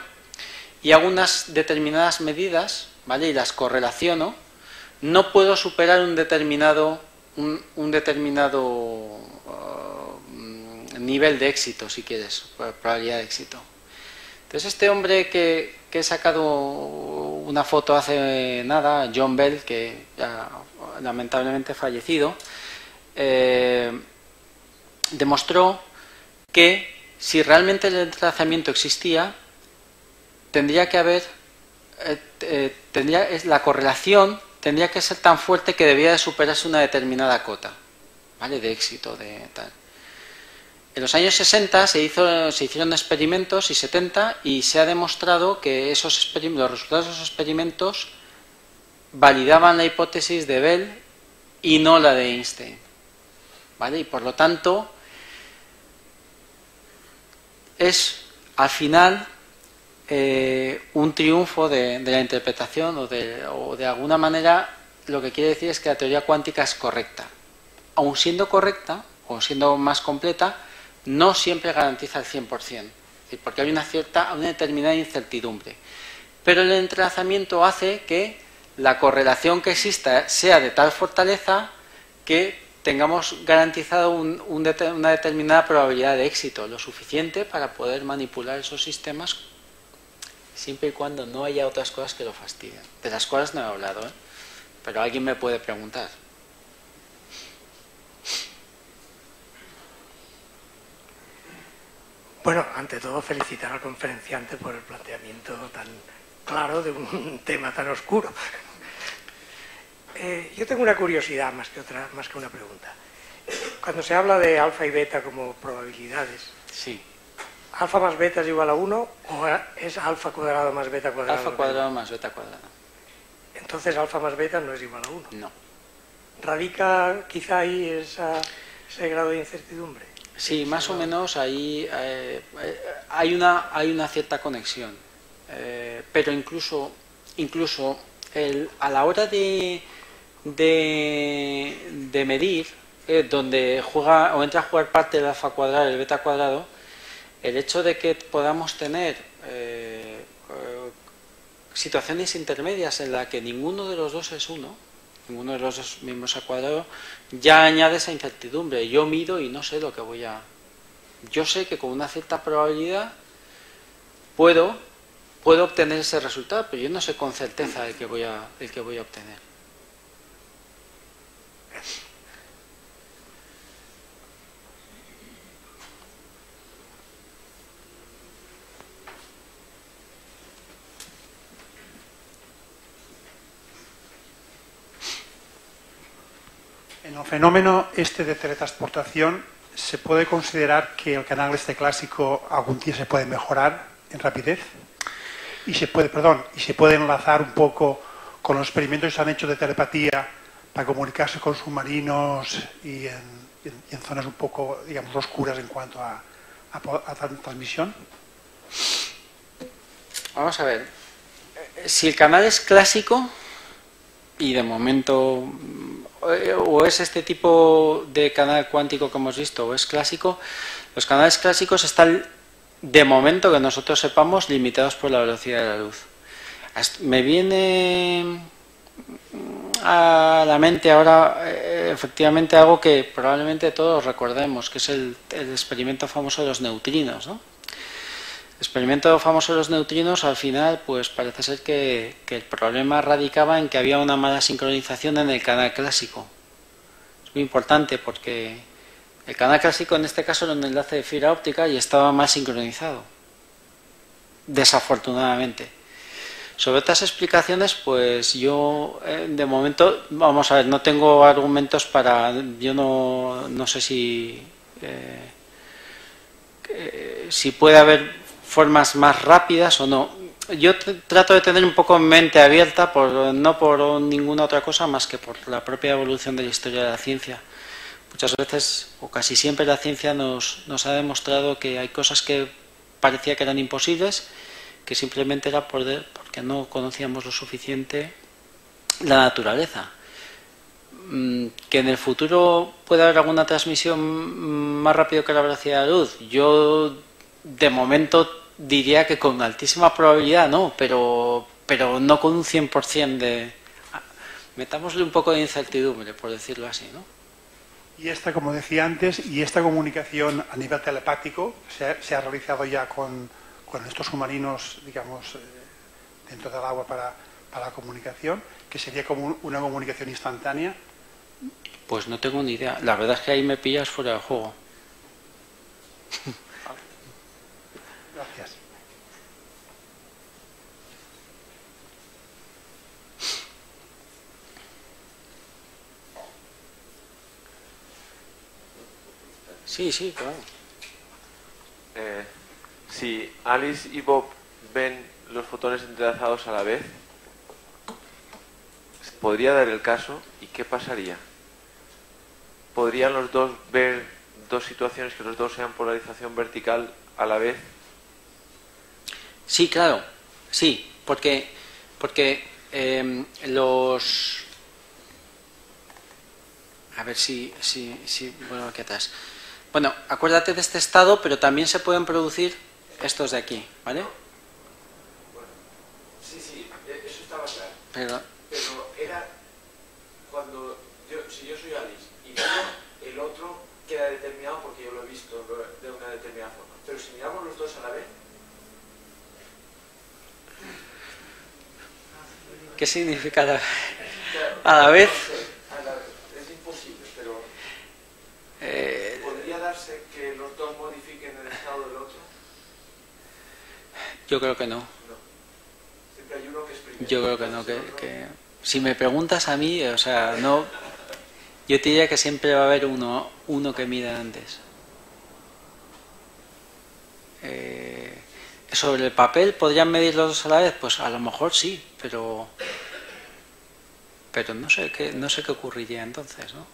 y hago unas determinadas medidas, ¿vale? Y las correlaciono, no puedo superar un determinado nivel de éxito, si quieres, probabilidad de éxito. Entonces este hombre que he sacado una foto hace nada, John Bell, que ya lamentablemente fallecido, demostró que si realmente el entrelazamiento existía, tendría que haber la correlación tendría que ser tan fuerte que debía de superarse una determinada cota, ¿vale? De éxito, de tal. En los años 60 se hicieron experimentos, y 70, y se ha demostrado que los resultados de esos experimentos validaban la hipótesis de Bell y no la de Einstein, ¿vale? Y por lo tanto es al final un triunfo de la interpretación o de alguna manera lo que quiere decir es que la teoría cuántica es correcta. Aun siendo correcta o siendo más completa, no siempre garantiza el 100%, es decir, porque hay una determinada incertidumbre. Pero el entrelazamiento hace que la correlación que exista sea de tal fortaleza que tengamos garantizado una determinada probabilidad de éxito, lo suficiente para poder manipular esos sistemas siempre y cuando no haya otras cosas que lo fastidien. De las cuales no he hablado, pero alguien me puede preguntar. Bueno, ante todo felicitar al conferenciante por el planteamiento tan claro de un tema tan oscuro. Yo tengo una curiosidad más que una pregunta. Cuando se habla de alfa y beta como probabilidades, sí. ¿Alfa más beta es igual a 1 o es alfa cuadrado más beta cuadrado? Alfa cuadrado más beta cuadrado. Entonces alfa más beta no es igual a 1. No. ¿Radica quizá ahí ese grado de incertidumbre? Sí, más o menos ahí hay una cierta conexión. Pero incluso a la hora de medir, donde juega o entra a jugar parte del alfa cuadrado y el beta cuadrado, el hecho de que podamos tener situaciones intermedias en las que ninguno de los dos es 1, ninguno de los dos mismos al cuadrado, ya añade esa incertidumbre. Yo mido y no sé lo que voy a... Yo sé que con una cierta probabilidad puedo obtener ese resultado, pero yo no sé con certeza el que voy a obtener. En el fenómeno este de teletransportación, ¿se puede considerar que el canal este clásico algún día se puede mejorar en rapidez? Y se puede enlazar un poco con los experimentos que se han hecho de telepatía para comunicarse con submarinos y en zonas un poco, digamos, oscuras en cuanto a transmisión. Vamos a ver. Si el canal es clásico, y de momento, o es este tipo de canal cuántico que hemos visto, o es clásico, los canales clásicos están, de momento que nosotros sepamos, limitados por la velocidad de la luz. Me viene a la mente ahora efectivamente algo que probablemente todos recordemos, que es el experimento famoso de los neutrinos, ¿no? El experimento famoso de los neutrinos, al final, pues parece ser que el problema radicaba en que había una mala sincronización en el canal clásico. Es muy importante porque el canal clásico en este caso era un enlace de fibra óptica y estaba mal sincronizado, desafortunadamente. Sobre otras explicaciones, pues yo de momento, vamos a ver, no tengo argumentos para, yo no sé si puede haber formas más rápidas o no. Yo trato de tener un poco mente abierta, no por ninguna otra cosa más que por la propia evolución de la historia de la ciencia. Muchas veces, o casi siempre, la ciencia nos ha demostrado que hay cosas que parecía que eran imposibles, que simplemente era porque no conocíamos lo suficiente la naturaleza. Que en el futuro pueda haber alguna transmisión más rápido que la velocidad de la luz, yo de momento diría que con altísima probabilidad no, pero no con un 100% de... Metámosle un poco de incertidumbre, por decirlo así, ¿no? Y esta, como decía antes, y esta comunicación a nivel telepático se ha realizado ya con estos submarinos, digamos, dentro del agua para la comunicación, que sería como una comunicación instantánea. Pues no tengo ni idea. La verdad es que ahí me pillas fuera del juego. Gracias. Sí, claro. Si Alice y Bob ven los fotones entrelazados a la vez, ¿podría dar el caso? ¿Y qué pasaría? ¿Podrían los dos ver dos situaciones que los dos sean polarización vertical a la vez? Sí, claro, sí, porque a ver si bueno, aquí atrás. Bueno, acuérdate de este estado, pero también se pueden producir estos de aquí, ¿vale? Bueno, sí, eso estaba claro. Pero era cuando si yo soy Alice y veo el otro queda determinado porque yo lo he visto de una determinada forma. Pero si miramos los dos a la vez... ¿Qué significa a la vez? Es imposible, pero ¿podría darse que los dos modifiquen el estado del otro? Yo creo que no. Siempre hay uno que es primero. Yo creo que no, que si me preguntas a mí, o sea, no, yo te diría que siempre va a haber uno que mida antes. Sobre el papel, ¿podrían medir los dos a la vez? Pues a lo mejor sí, pero no sé qué ocurriría entonces, ¿no?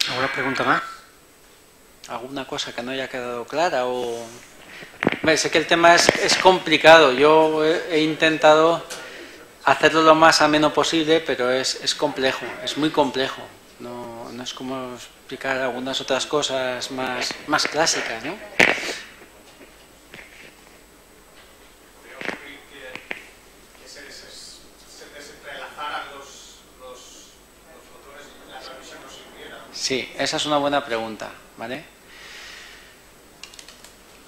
¿Alguna pregunta más? ¿Alguna cosa que no haya quedado clara? Sé que el tema es complicado. Yo he intentado hacerlo lo más ameno posible, pero es complejo, es muy complejo. No es como explicar algunas otras cosas más clásicas, ¿no? Sí, esa es una buena pregunta, ¿vale?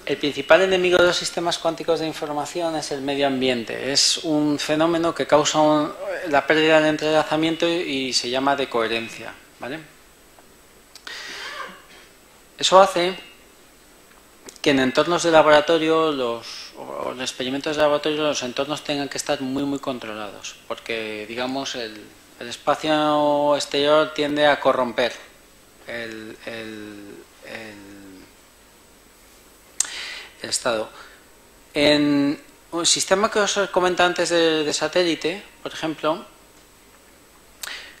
El principal enemigo de los sistemas cuánticos de información es el medio ambiente. Es un fenómeno que causa la pérdida de entrelazamiento y se llama decoherencia, ¿vale? Eso hace que en entornos de laboratorio, o en experimentos de laboratorio, los entornos tengan que estar muy, muy controlados, porque, digamos, el espacio exterior tiende a corromper el estado. En un sistema que os comentaba antes de satélite, por ejemplo,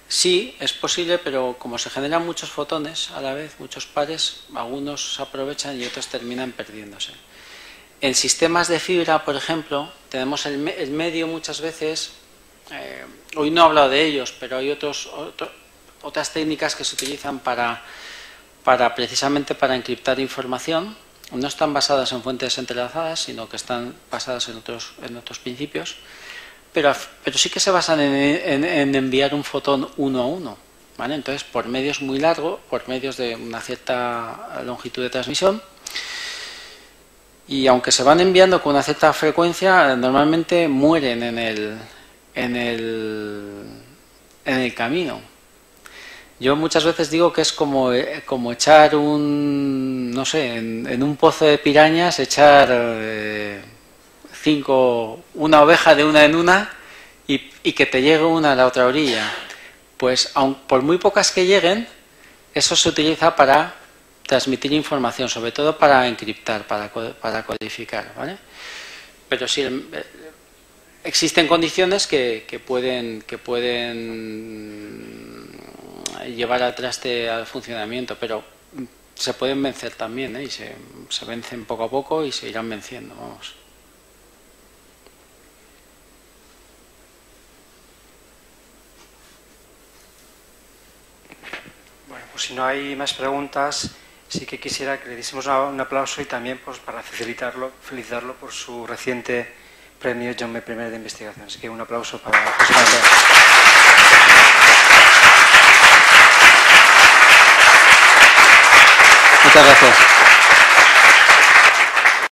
sí, es posible, pero como se generan muchos fotones a la vez, muchos pares, algunos se aprovechan y otros terminan perdiéndose. En sistemas de fibra, por ejemplo, tenemos el medio muchas veces, hoy no he hablado de ellos, pero hay otras técnicas que se utilizan precisamente para encriptar información. No están basadas en fuentes entrelazadas, sino que están basadas en otros principios, pero sí que se basan en enviar un fotón uno a uno, ¿vale? Entonces, por medios muy largos, por medios de una cierta longitud de transmisión, y aunque se van enviando con una cierta frecuencia, normalmente mueren en el camino. Yo muchas veces digo que es como echar no sé, en un pozo de pirañas, echar una oveja de una en una y que te llegue una a la otra orilla. Pues por muy pocas que lleguen, eso se utiliza para transmitir información, sobre todo para encriptar, para codificar, ¿vale? Pero sí, existen condiciones que pueden llevar al traste al funcionamiento, pero se pueden vencer también, ¿eh? Y se vencen poco a poco y se irán venciendo, vamos. Bueno, pues si no hay más preguntas, sí que quisiera que le diésemos un aplauso y también pues para felicitarlo por su reciente premio Jaume I de investigación. Así que un aplauso para José Manuel. Muchas gracias.